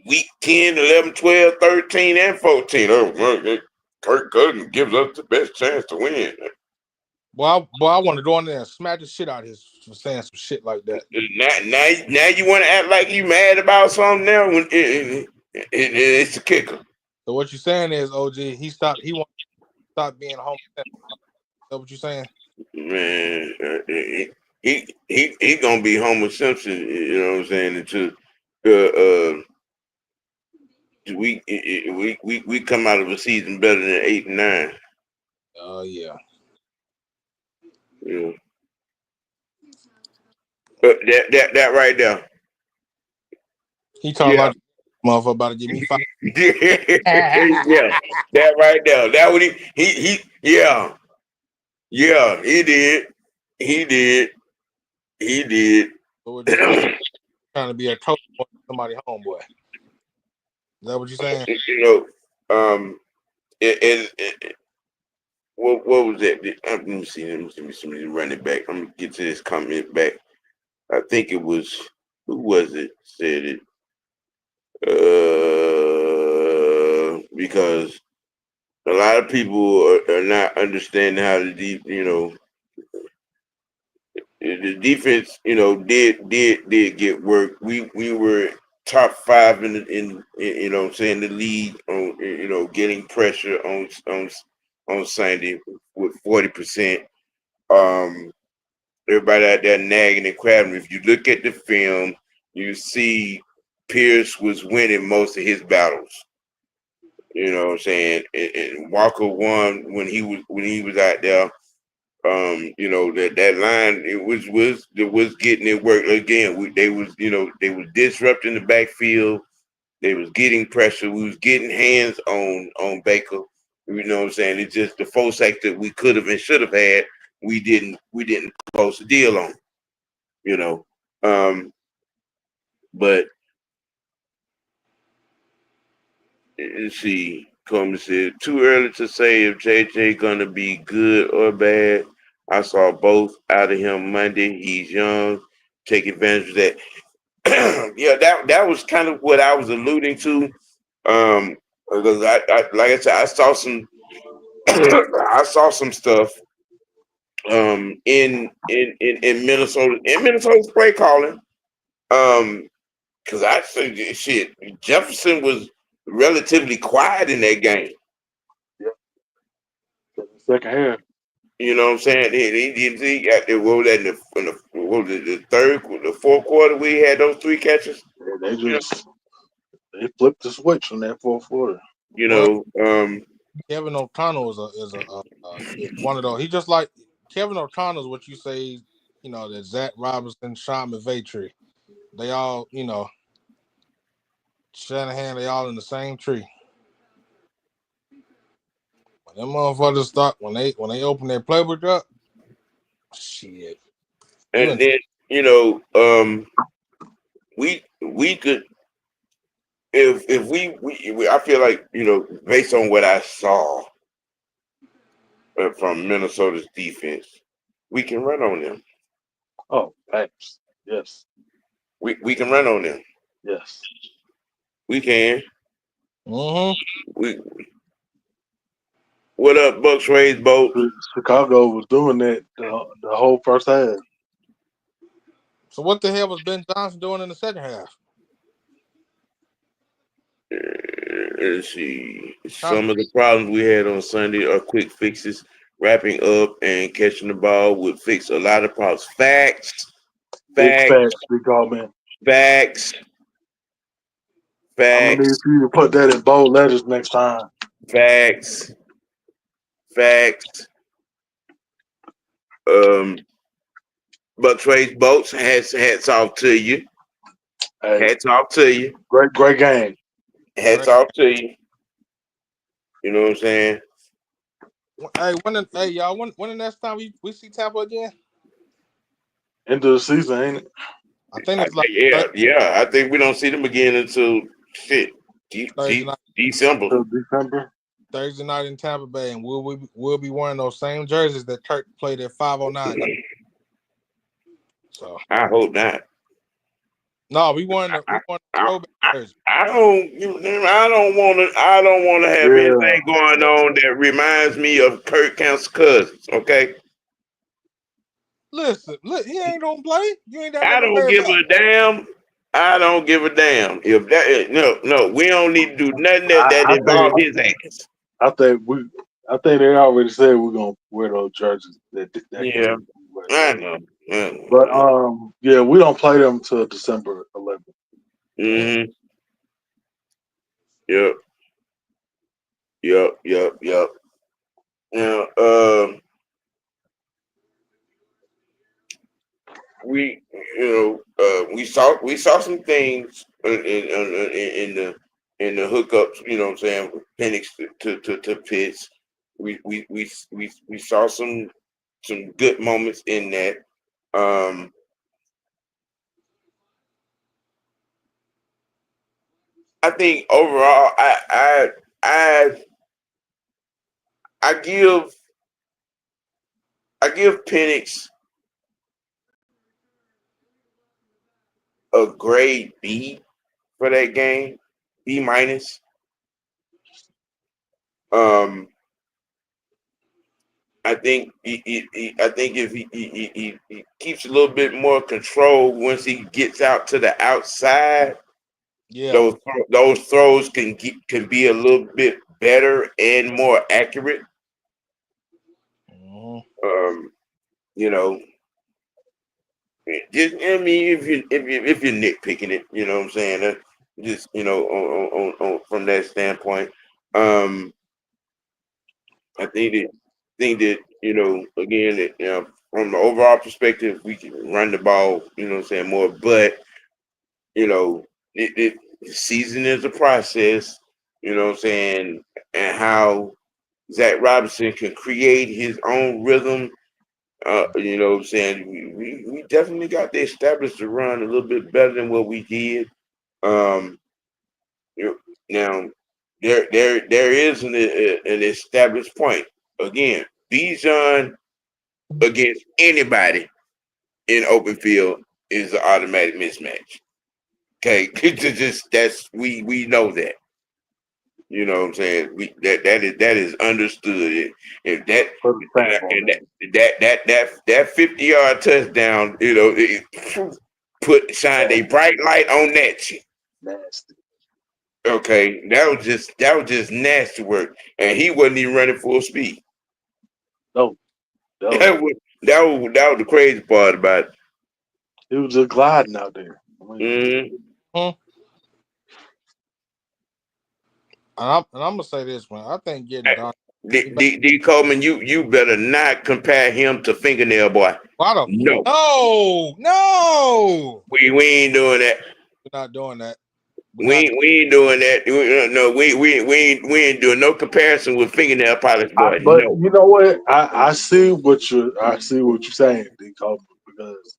week 10, 11, 12, 13, and 14. Oh, well, Kirk Cousins gives us the best chance to win. Boy, I want to go in there and smack the shit out of his for saying some shit like that. Now you want to act like you mad about something now when it's the kicker. So what you saying is, OG, he wants to stop being home. Is that what you saying? Man, he gonna be Homer Simpson. You know what I'm saying? Until we come out of a season better than 8 and 9. Yeah. Yeah. That right there. He talking Yeah. like motherfucker about to give me 5. Yeah. That right there. That what he yeah. Yeah, he did. He did. He did. So what you saying? Trying to be a coach for somebody homeboy. Is that what you saying? You know, what was that? Let me see. Let me run it back. I'm gonna get to this comment back. I think it was who was it said it? Because a lot of people are not understanding how the deep, the defense, did get work. We were top 5 in what I'm saying, the league on getting pressure on Sunday with 40%. Everybody out there nagging and crabbing. If you look at the film, you see Pierce was winning most of his battles. You know what I'm saying? And Walker won when he was out there. That line it was getting it work again. They was disrupting the backfield. They was getting pressure. We was getting hands on Baker. You know what I'm saying? It's just the foresight that we could have and should have had. We didn't post a deal on. You know, but let's see. Coleman said, too early to say if JJ gonna be good or bad. I saw both out of him Monday. He's young. Take advantage of that. Yeah, that was kind of what I was alluding to. Because I like I said, I saw some I saw some stuff in Minnesota Minnesota's play calling. Because I said shit, Jefferson was relatively quiet in that game. Second half. You know what I'm saying? He got the what was that what was it, the fourth quarter we had those 3 catches. Yeah, they flipped the switch on that fourth quarter. You Well, know, Kevin O'Connell is one of those. He just like Kevin O'Connell is what you say. That Zach Robinson, Sean McVay. They all, Shanahan. They all in the same tree. When them motherfuckers start when they open their playbook up, shit. and then we could if we I feel like based on what I saw from Minnesota's defense, we can run on them. Oh, thanks. Yes. We can run on them. Yes. We can. Mm-hmm. What up, Bucks Raised Boat? Chicago was doing that the whole first half. So what the hell was Ben Johnson doing in the second half? Let's see. Some of the problems we had on Sunday are quick fixes. Wrapping up and catching the ball would fix a lot of problems. Facts. Big dog man. Facts. I'm gonna need you to put that in bold letters next time. Facts. Bucks Raised Boats, hats off to you. Hey, hats off to you. Great game. Hats off to you. You know what I'm saying? Hey, y'all, when the next time we see Tampa again? End of the season, ain't it? I think it's like yeah. I think we don't see them again until December. Thursday night in Tampa Bay, and we'll be wearing those same jerseys that Kirk played at 509. So I hope not. No, we wearing the throwback jersey. I don't want to have anything going on that reminds me of Kirk Cousins. Okay. Listen, he ain't gonna play. You ain't that. I don't give a damn. I don't give a damn if that. No, we don't need to do nothing that involves his ass. I think they already said we're gonna wear those jerseys. Yeah, I know. But yeah, we don't play them till December 11th. Mm-hmm. Yep. Now, we we saw some things in the hookups. You know what I'm saying? With Penix to Pitts. We saw some good moments in that. Um, I think overall, I I give Penix a grade B for that game, B minus. Um, I think I think if he keeps a little bit more control once he gets out to the outside, Yeah. those throws can be a little bit better and more accurate. Mhm. Um, you know, just I mean, if you're nitpicking it, you know what I'm saying. Just from that standpoint, um, I think that again that from the overall perspective, we can run the ball, you know what I'm saying, more. But the season is a process, you know what I'm saying, and how Zach Robinson can create his own rhythm. You know what I'm saying? We definitely got to establish the run a little bit better than what we did. Um, you know, now there is an established point. Again, Bijan against anybody in open field is an automatic mismatch. Okay, we know that. You know what I'm saying? That is understood. If that Put a stamp on and that. that 50-yard touchdown, it shined a bright light on that shit. Nasty. Okay, that was just nasty work, and he wasn't even running full speed. No, no. That was the crazy part about it. He was just gliding out there. I mean, Mhm. And I'm gonna say this, man. I think getting Don. D Coleman, you better not compare him to Fingernail Boy. Why the? No, No. we ain't doing that. We're not doing that. We're not. We ain't doing that. No, we ain't doing no comparison with Fingernail Polish Boy. but No, you know what? I see what you're saying, D. Coleman, because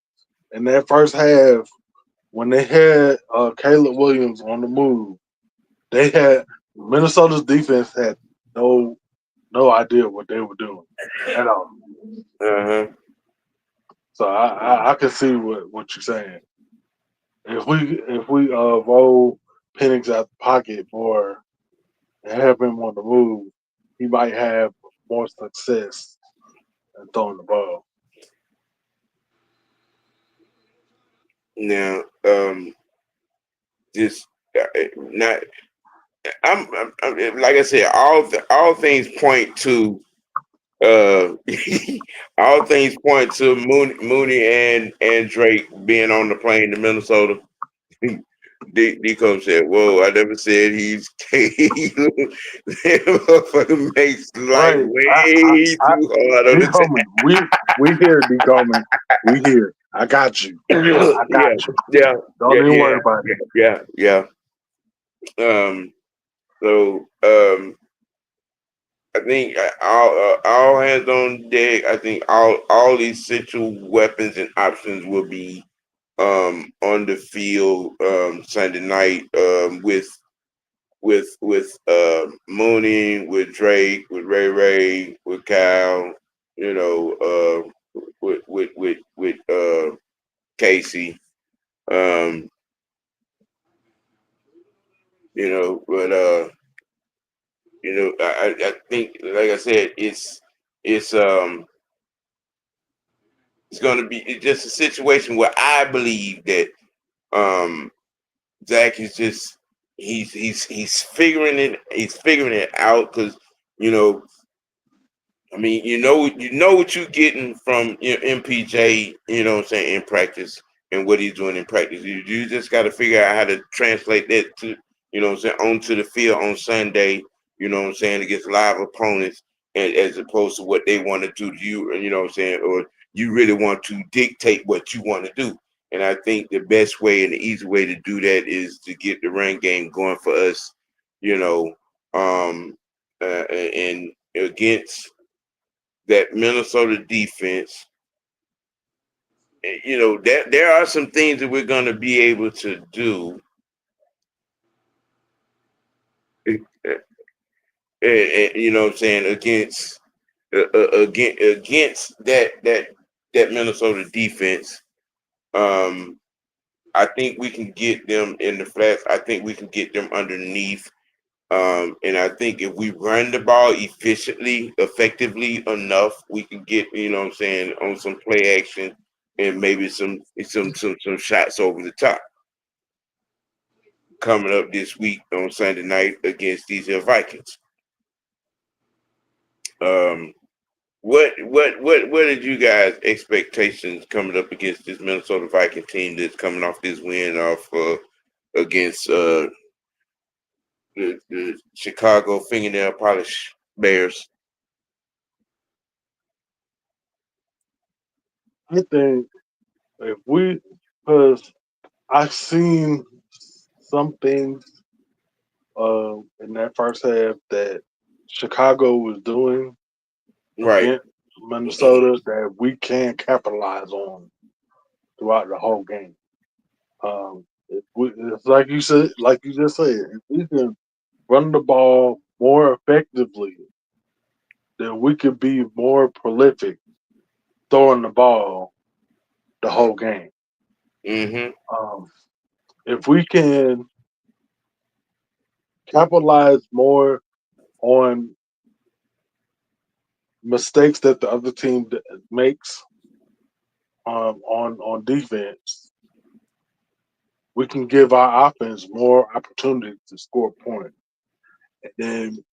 in that first half, when they had Caleb Williams on the move, they had Minnesota's defense had no idea what they were doing at all. uh-huh. So I can see what you're saying. If we roll Penix out the pocket more and have him on the move, he might have more success in throwing the ball. Now, just not. I'm like I said, all things point to uh, all things point to Mooney and Drake being on the plane to Minnesota. Deco said, "Whoa, I never said he's that motherfucker makes life Right. way too hard on D the Coleman, we here, D Coleman. We here. I got you. I yeah, got you. yeah, Don't yeah, even yeah, worry about it. yeah. So I think all hands on deck. I think all these central weapons and options will be on the field Sunday night with Mooney, with Drake, with Ray, with Cal, with Casey. Um, but I think like I said, it's it's going to be just a situation where I believe that um, Zach is just he's figuring it out because you know I mean you know what you're getting from your MPJ, you know what I'm saying, in practice and what he's doing in practice. You just got to figure out how to translate that to, you know what I'm saying, onto the field on Sunday, you know what I'm saying, against live opponents. and as opposed to what they want to do to you, you know what I'm saying, or you really want to dictate what you want to do. And I think the best way and the easy way to do that is to get the run game going for us, you know, and against that Minnesota defense. You know, there are some things that we're going to be able to do. You know what I'm saying, against that Minnesota defense. I think we can get them in the flats. I think we can get them underneath. And I think if we run the ball efficiently, effectively enough, we can get, you know what I'm saying, on some play action and maybe some shots over the top. Coming up this week on Sunday night against these Vikings. What did you guys' expectations coming up against this Minnesota Viking team that's coming off this win off against the Chicago fingernail polish Bears? I think if we, because I've seen some things in that first half that Chicago was doing Right. against Minnesota that we can capitalize on throughout the whole game. It's like you said, like you just said, if we can run the ball more effectively, then we could be more prolific throwing the ball the whole game. Mm-hmm. If we can capitalize more on mistakes that the other team makes on defense, we can give our offense more opportunity to score points. And then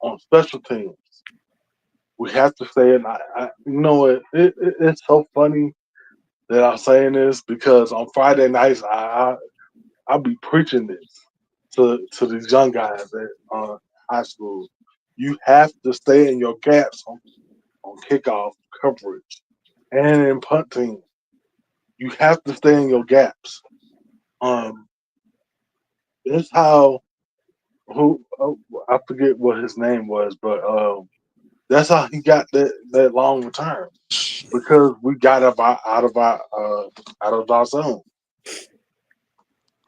on special teams, we have to say, and you know, it's so funny that I'm saying this because on Friday nights I'll be preaching this to these young guys at high school. You have to stay in your gaps on kickoff coverage and in punt team. You have to stay in your gaps. That's how I forget what his name was, but that's how he got that long return because we got out of our zone,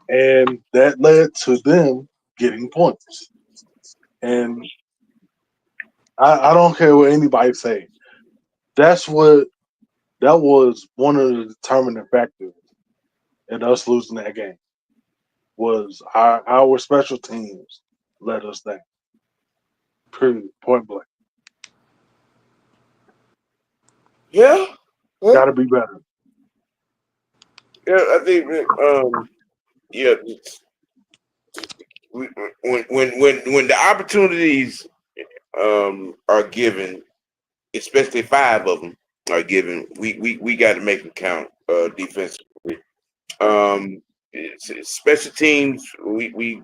and that led to them getting points. And I don't care what anybody say. That was one of the determining factors in us losing that game. Was our special teams let us down. Period. Point blank. Yeah. Got to be better. Yeah, I think yeah, when the opportunities are given, especially 5 of them are given, we got to make them count defensively. Special teams, we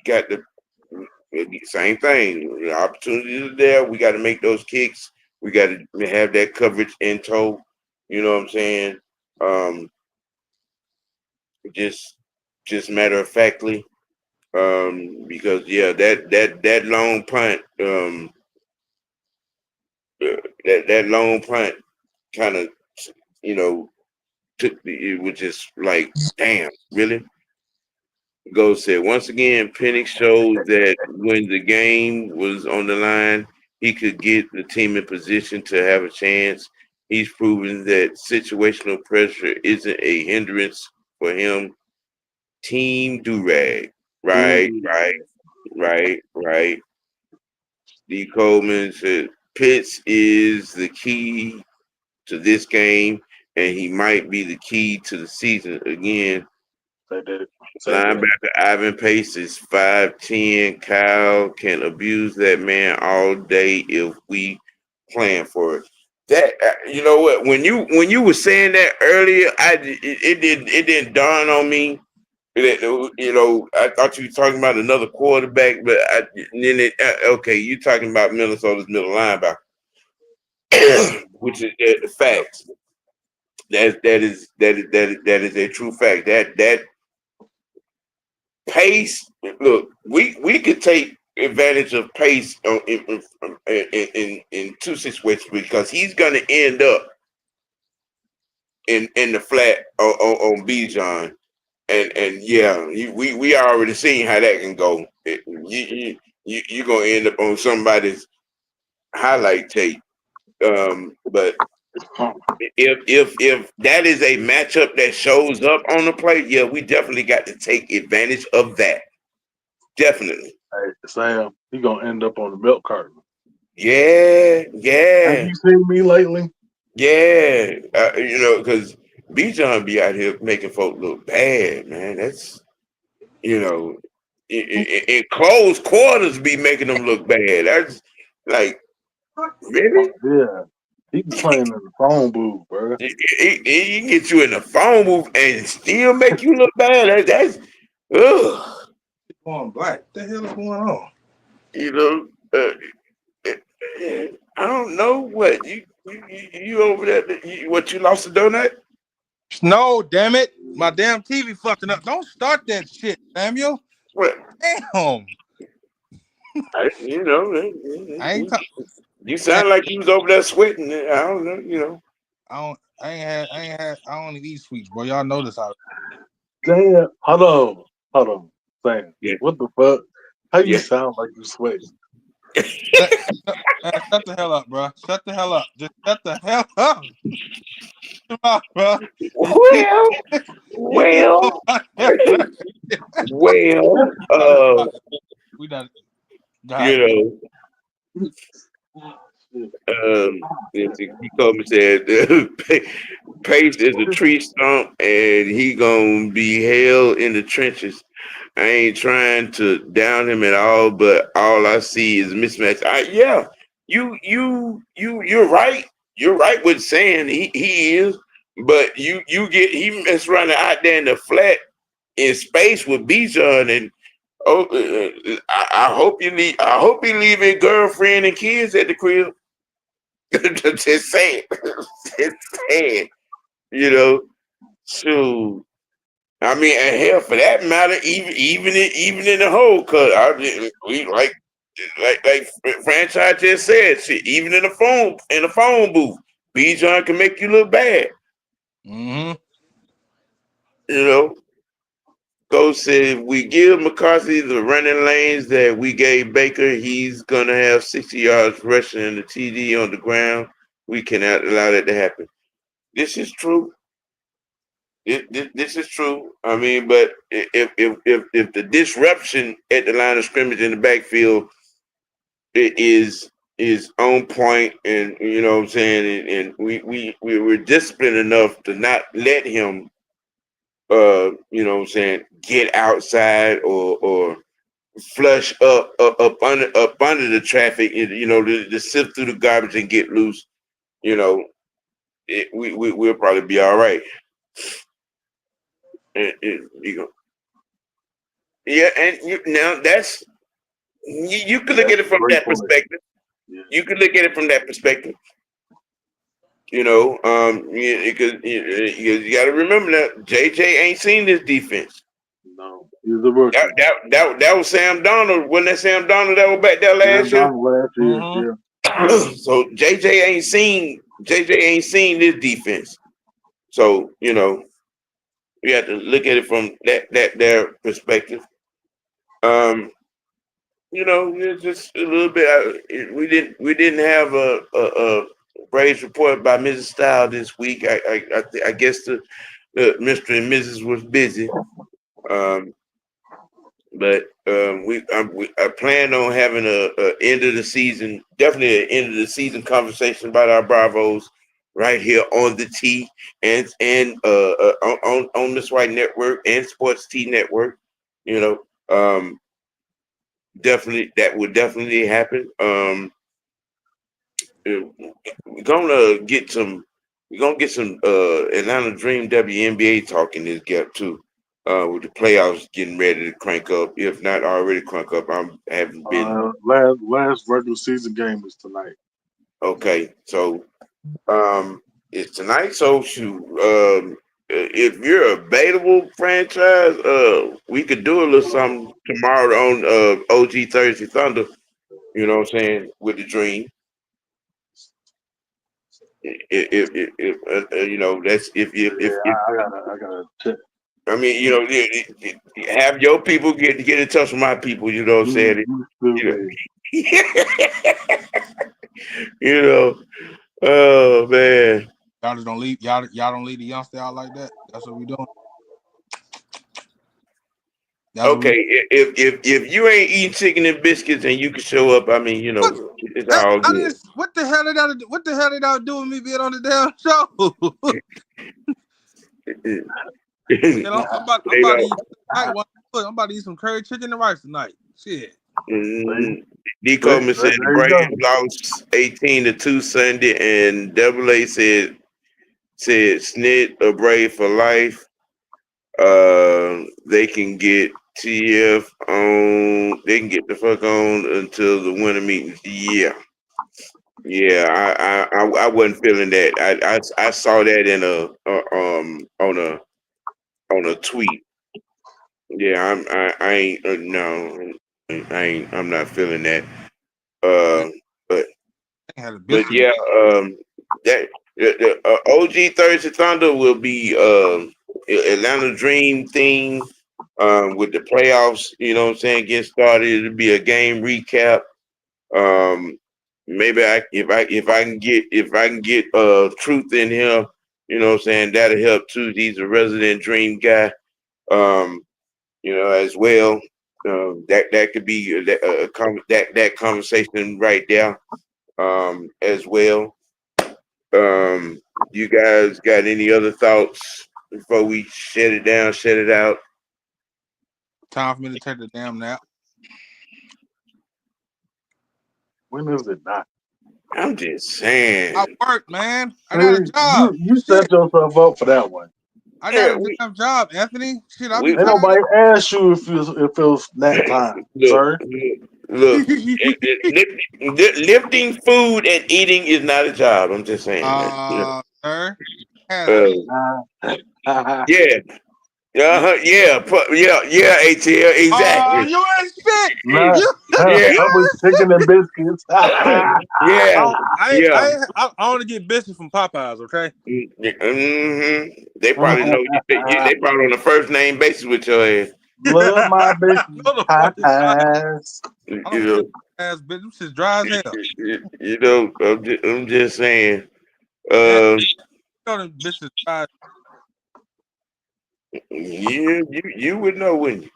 got the same thing. The opportunities are there. We got to make those kicks. We got to have that coverage in tow. You know what I'm saying? Just matter of factly, because yeah, that long punt, that long punt kind of, you know, it was just like, damn, really. Go said once again, Penix showed that when the game was on the line, he could get the team in position to have a chance. He's proven that situational pressure isn't a hindrance for him. Team Durag. Right. D. Coleman said Pitts is the key to this game, and he might be the key to the season. Again, linebacker Ivan Pace is 5'10". Kyle can abuse that man all day if we plan for it. That you know what? When you were saying that earlier, it didn't dawn on me. You know, I thought you were talking about another quarterback, but okay, you're talking about Minnesota's middle linebacker, which is the facts. That is a true fact. That Pace. Look, we could take advantage of Pace in two situations because he's going to end up in the flat on Bijan. And yeah, we already seen how that can go. You're gonna end up on somebody's highlight tape. But if that is a matchup that shows up on the plate, yeah, we definitely got to take advantage of that. Definitely. Hey, Sam, he gonna end up on the milk carton. Yeah. Have you seen me lately? Yeah. You know, because Bijan be out here making folk look bad, man. That's you know, in close quarters be making them look bad. That's like really. Yeah, he be playing in the phone booth, bro. He can get you in the phone booth and still make you look bad. That's ugh. Going black. What the hell is going on? You know, I don't know what you over there. What you lost a donut? No, damn it. My damn TV fucking up. Don't start that shit, Samuel. What? Damn. You know, I ain't you sound like you was over there sweating. I don't know. You know. I don't even eat sweets, bro. Y'all know this already. Damn, hold on, Sam. Yeah. What the fuck? How you Yeah. sound like you sweating? Shut the hell up, bro. Shut the hell up. Just shut the hell up. Come on, bro. Well, we done. you know, he told me said Pace is a tree stump and he gonna be held in the trenches. I ain't trying to down him at all, but all I see is mismatch. You're right. You're right with saying he is, but he mess around out there in the flat in space with Bijan and I hope you leave. I hope you leaving girlfriend and kids at the crib. Just saying, just saying. You know, so I mean, and hell, for that matter, even in the hole, cause we like franchise just said, shit, even in the phone booth, Bijan can make you look bad. Mm-hmm. You know, Coach said if we give McCarthy the running lanes that we gave Baker, he's gonna have 60 yards rushing and the TD on the ground. We cannot allow that to happen. This is true. This is true. I mean, but if the disruption at the line of scrimmage in the backfield is on point, and you know what I'm saying, and we were disciplined enough to not let him, you know what I'm saying, get outside or flush up under the traffic, you know, to sift through the garbage and get loose. You know, we'll probably be all right. You know, yeah, and now that's you can look at it from that perspective. Yeah. You can look at it from that perspective. You know, because you got to remember that JJ ain't seen this defense. No, he's a rookie. That was Sam Donald. Wasn't that Sam Donald that was back there last year? Yeah. So JJ ain't seen this defense. So you know, we have to look at it from their perspective. You know, it's just a little bit. We didn't have a Braves report by Mrs. Style this week. I guess the Mr. and Mrs. was busy. But I plan on having a end of the season, definitely an end of the season conversation about our Bravos right here on the T and on the Swipe Network and Sports T Network. You know, definitely that would definitely happen. We're gonna get some Atlanta Dream WNBA talk in this gap too. with the playoffs getting ready to crank up, if not already crank up. I haven't been Last regular season game is tonight. okay. So it's tonight. So shoot, if you're a baitable franchise, we could do a little something tomorrow on OG Thursday Thunder. You know what I'm saying, with the Dream. If you know, that's if I gotta check. I mean, you know, have your people get in touch with my people. You know what I'm saying? You You know, stupid. you know. Oh man. Y'all just don't leave. Y'all don't leave the youngster out like that. That's what we doing. That's what Okay, we. if you ain't eating chicken and biscuits and you can show up, I mean, you What? know, it's all I good. didn't. What the hell did I do? What the hell did I do with me being on the damn show? You I'm about to know, eat tonight. I'm about to eat some curry chicken and rice tonight. Shit. D. Coleman said the There you go. Braves lost 18-2 Sunday, and Double A said Snit a Brave for life. They can get TF on. They can get the fuck on until the winter meetings. Yeah. I wasn't feeling that. I saw that in on a tweet. Yeah, I ain't no. I'm not feeling that. But I had a but biscuit. yeah, that the OG Thursday Thunder will be Atlanta Dream theme with the playoffs. You know what I'm saying? Get started. It'll be a game recap. Um, maybe if I can get Truth in here. You know what I'm saying? That'll help too. He's a resident Dream guy. Um, you know, as well. That could be that conversation right there. As well. You guys got any other thoughts before we shut it down, shut it out? Time for me to take the damn nap. When is it not? I'm just saying. I work, man. I got a job. You set Shit. yourself up for that one. I Yeah, got a damn job, Anthony. Shit, I'll be we Ain't tired. nobody asked you if it was nap time, look, sir. look. Lifting food and eating is not a job. I'm just saying that. Sir. Yeah. Yeah, ATL, exactly. You ain't shit. Nah, You, Yeah, I was chicken and biscuits. yeah, yeah. I only get biscuits from Popeyes, okay? They probably know you. They probably on a first name basis with your ass. Love my No, biscuits. the fuck is not. Popeyes. I You don't know, get ass bitch. Them shit's dry as hell. you know. I'm just saying. Man, you know them bitches dry. You would know, wouldn't you?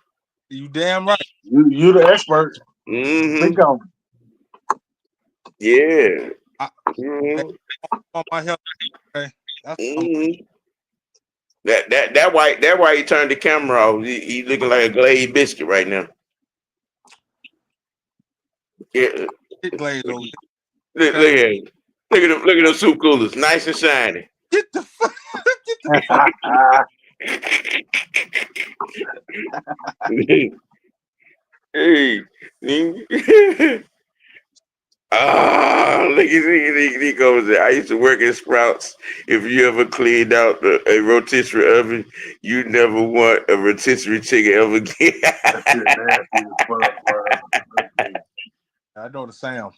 You damn right. You the expert. Mm-hmm. Think on Yeah. I Mm-hmm. on my health, okay? That's Mm-hmm. That why he turned the camera off. He looking like a glazed biscuit right now. Yeah. shit glazed over Look, here. look at him. Look at them soup coolers, nice and shiny. Get the fuck. Get the fuck. Hey. Look at he goes there. I used to work at Sprouts. If you ever cleaned out a rotisserie oven, you never want a rotisserie chicken ever again. That shit nasty as fuck, bro. I know the sounds.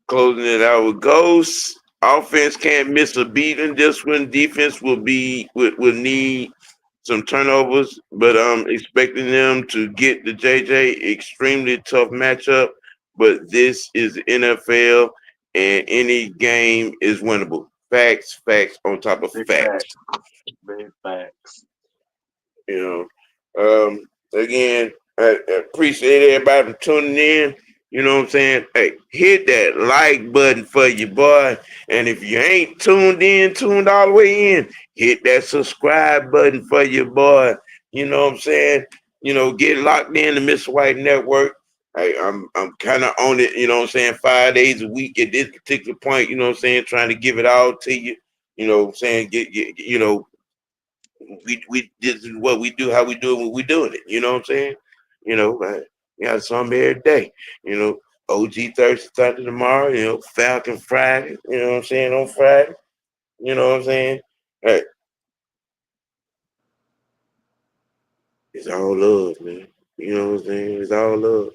Closing it out with Ghost. Offense can't miss a beating this one. Defense will need some turnovers, but I'm expecting them to get the JJ. Extremely tough matchup, but this is the NFL, and any game is winnable. Facts on top of Big facts. Big facts. You know, again, I appreciate everybody for tuning in. You know what I'm saying? Hey, hit that like button for you, boy. And if you ain't tuned all the way in, hit that subscribe button for you, boy. You know what I'm saying? You know, get locked in the Mr. White Network. Hey, I'm kind of on it, you know what I'm saying, 5 days a week at this particular point, you know what I'm saying, trying to give it all to you. You know what I'm saying? Get we this is what we do, how we do it when we doing it. You know what I'm saying? You know, we got some every day. You know, OG Thursday, Sunday tomorrow. You know, Falcon Friday. You know what I'm saying on Friday. You know what I'm saying? Hey, it's all love, man. You know what I'm saying? It's all love.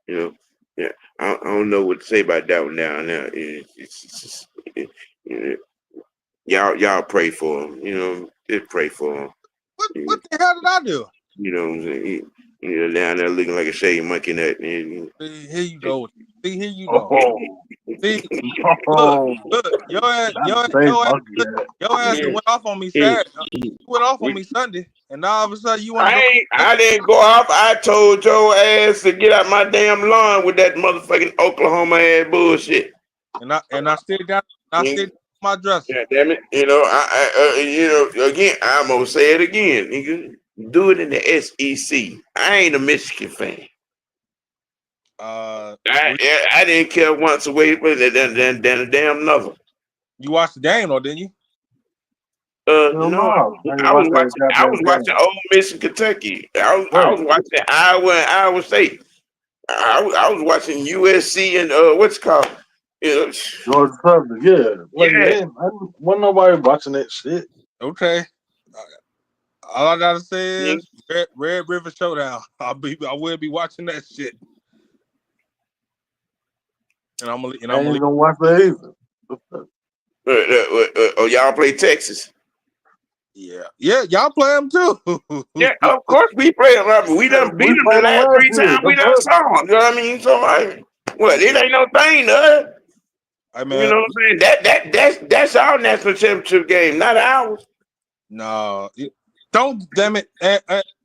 You know, yeah. I don't know what to say about that one now. Now it's just, you know, y'all pray for him. You know, just pray for him. What the hell did I do? You know what I'm saying? You know, down there looking like a shady monkey nut. See, here you go. See, here you Oh, go. See, look, your ass went off on me Saturday. You went off on me Sunday, and now all of a sudden you want to go. I didn't go off. I told your ass to get out my damn lawn with that motherfucking Oklahoma ass bullshit. And I still got my dresser. Yeah, damn it. You know, you know, again, I'm gonna say it again, nigga. Do it in the SEC. I ain't a Michigan fan. I didn't care once away with it than a damn novel. You watched the game, though, didn't you? No, I was watching Ole Miss and Kentucky. I was watching Iowa and Iowa State. I was watching USC and what's it called? Georgia Southern, yeah. Man, wasn't nobody watching that shit. Okay. All I gotta say is Red River Showdown. I will be watching that shit. And I'm gonna watch that either. Oh, y'all play Texas? Yeah, y'all play them too. Yeah, of course we play them. We done beat them the last 3 times. We done saw them. You know what I mean? So it ain't no thing to us. I mean, you know what I'm saying? That's our national championship game, not ours. No, don't, damn it,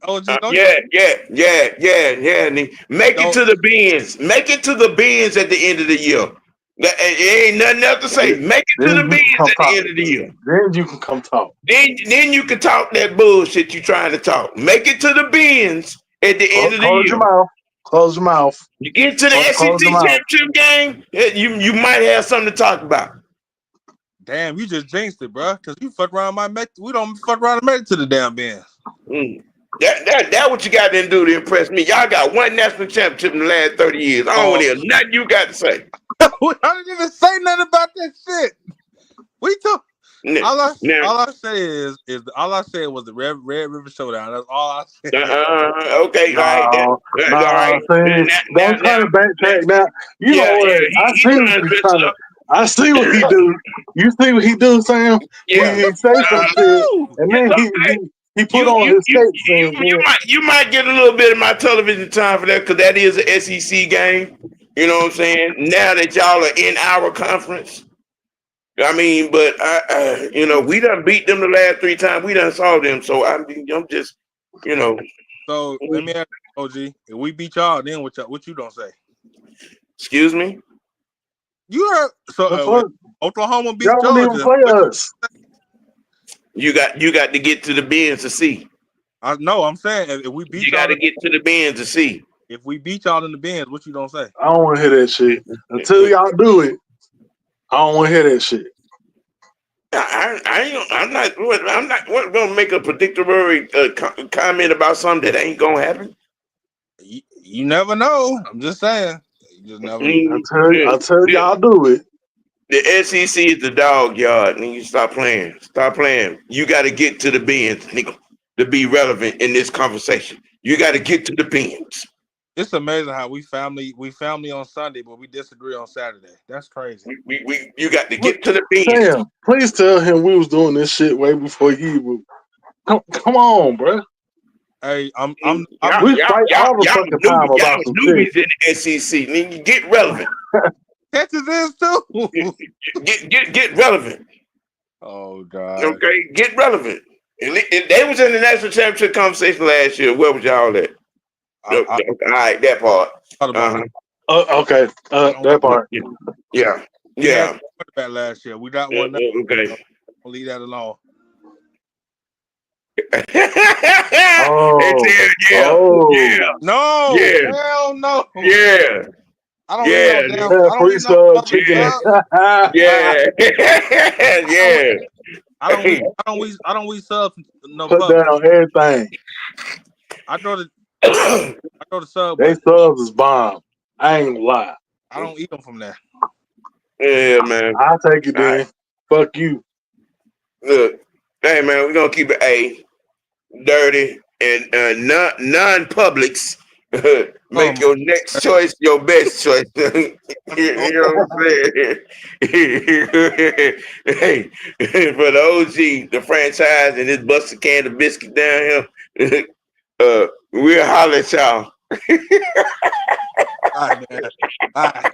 OG. Yeah. Make it to the bins. Make it to the bins at the end of the year. It ain't nothing else to say. Make it to the bins at the end of the year. Then you can come talk. Then you can talk that bullshit you trying to talk. Make it to the bins at the end of the year. Close your mouth. You get to the SEC championship game, you might have something to talk about. Damn, you just jinxed it, bro. Because you fuck around we don't fuck around and make it to the damn bins. That what you got to do to impress me. Y'all got one national championship in the last 30 years. I don't want to hear nothing you got to say. I didn't even say nothing about that shit. All I said was the Red River Showdown. That's all I said. Okay, all right. Don't try to backtrack now. You know what? I see what he do. You see what he do, Sam? Yeah. He say some shit, and then he put on his skates. You might get a little bit of my television time for that because that is an SEC game. You know what I'm saying? Now that y'all are in our conference. I mean, but you know, we done beat them the last 3 times. We done saw them. So I'm just, you know. So let me ask you, OG, if we beat y'all, then what you don't say? Excuse me? You heard Oklahoma beat y'all Georgia. Don't even play us. You got to get to the bins to see. I'm saying if we beat you got to get to the bins to see. If we beat y'all in the bins, what you don't say? I don't want to hear that shit. Until y'all do it, I don't want to hear that shit. I'm not going to make a predictory comment about something that ain't going to happen. You never know. I'm just saying. You just never know. Until y'all do it. The SEC is the dog yard. Nigga, stop playing. Stop playing. You got to get to the bins, nigga, to be relevant in this conversation. You got to get to the bins. It's amazing how we family on Sunday, but we disagree on Saturday. That's crazy. You got to get to the bins. Damn, please tell him we was doing this shit way before he was. Come on, bro. Hey, we fight all the fucking time about some newbies in the SEC. Nigga, get relevant. Texas is too. Get relevant. Oh God. Okay, get relevant. If they was in the national championship conversation last year, where was y'all at? All right, that part. Okay, that part. Yeah. That last year, we got one. Okay, I'll leave that alone. No. Hell no. Yeah. I don't know. Free sub chicken. Yeah. I don't eat subs no Put that Publix. on everything. I go to Subway. They subs is bomb. I ain't gonna lie. I don't eat them from there. Yeah, man. I'll take it All then. right. Fuck you. Look, hey, man, we're gonna keep it dirty and non-Publix. Make your next choice your best choice. You know what I'm saying? Hey, for the OG, the franchise, and this busted can of biscuit down here, we'll holler at y'all. All right, man. All right.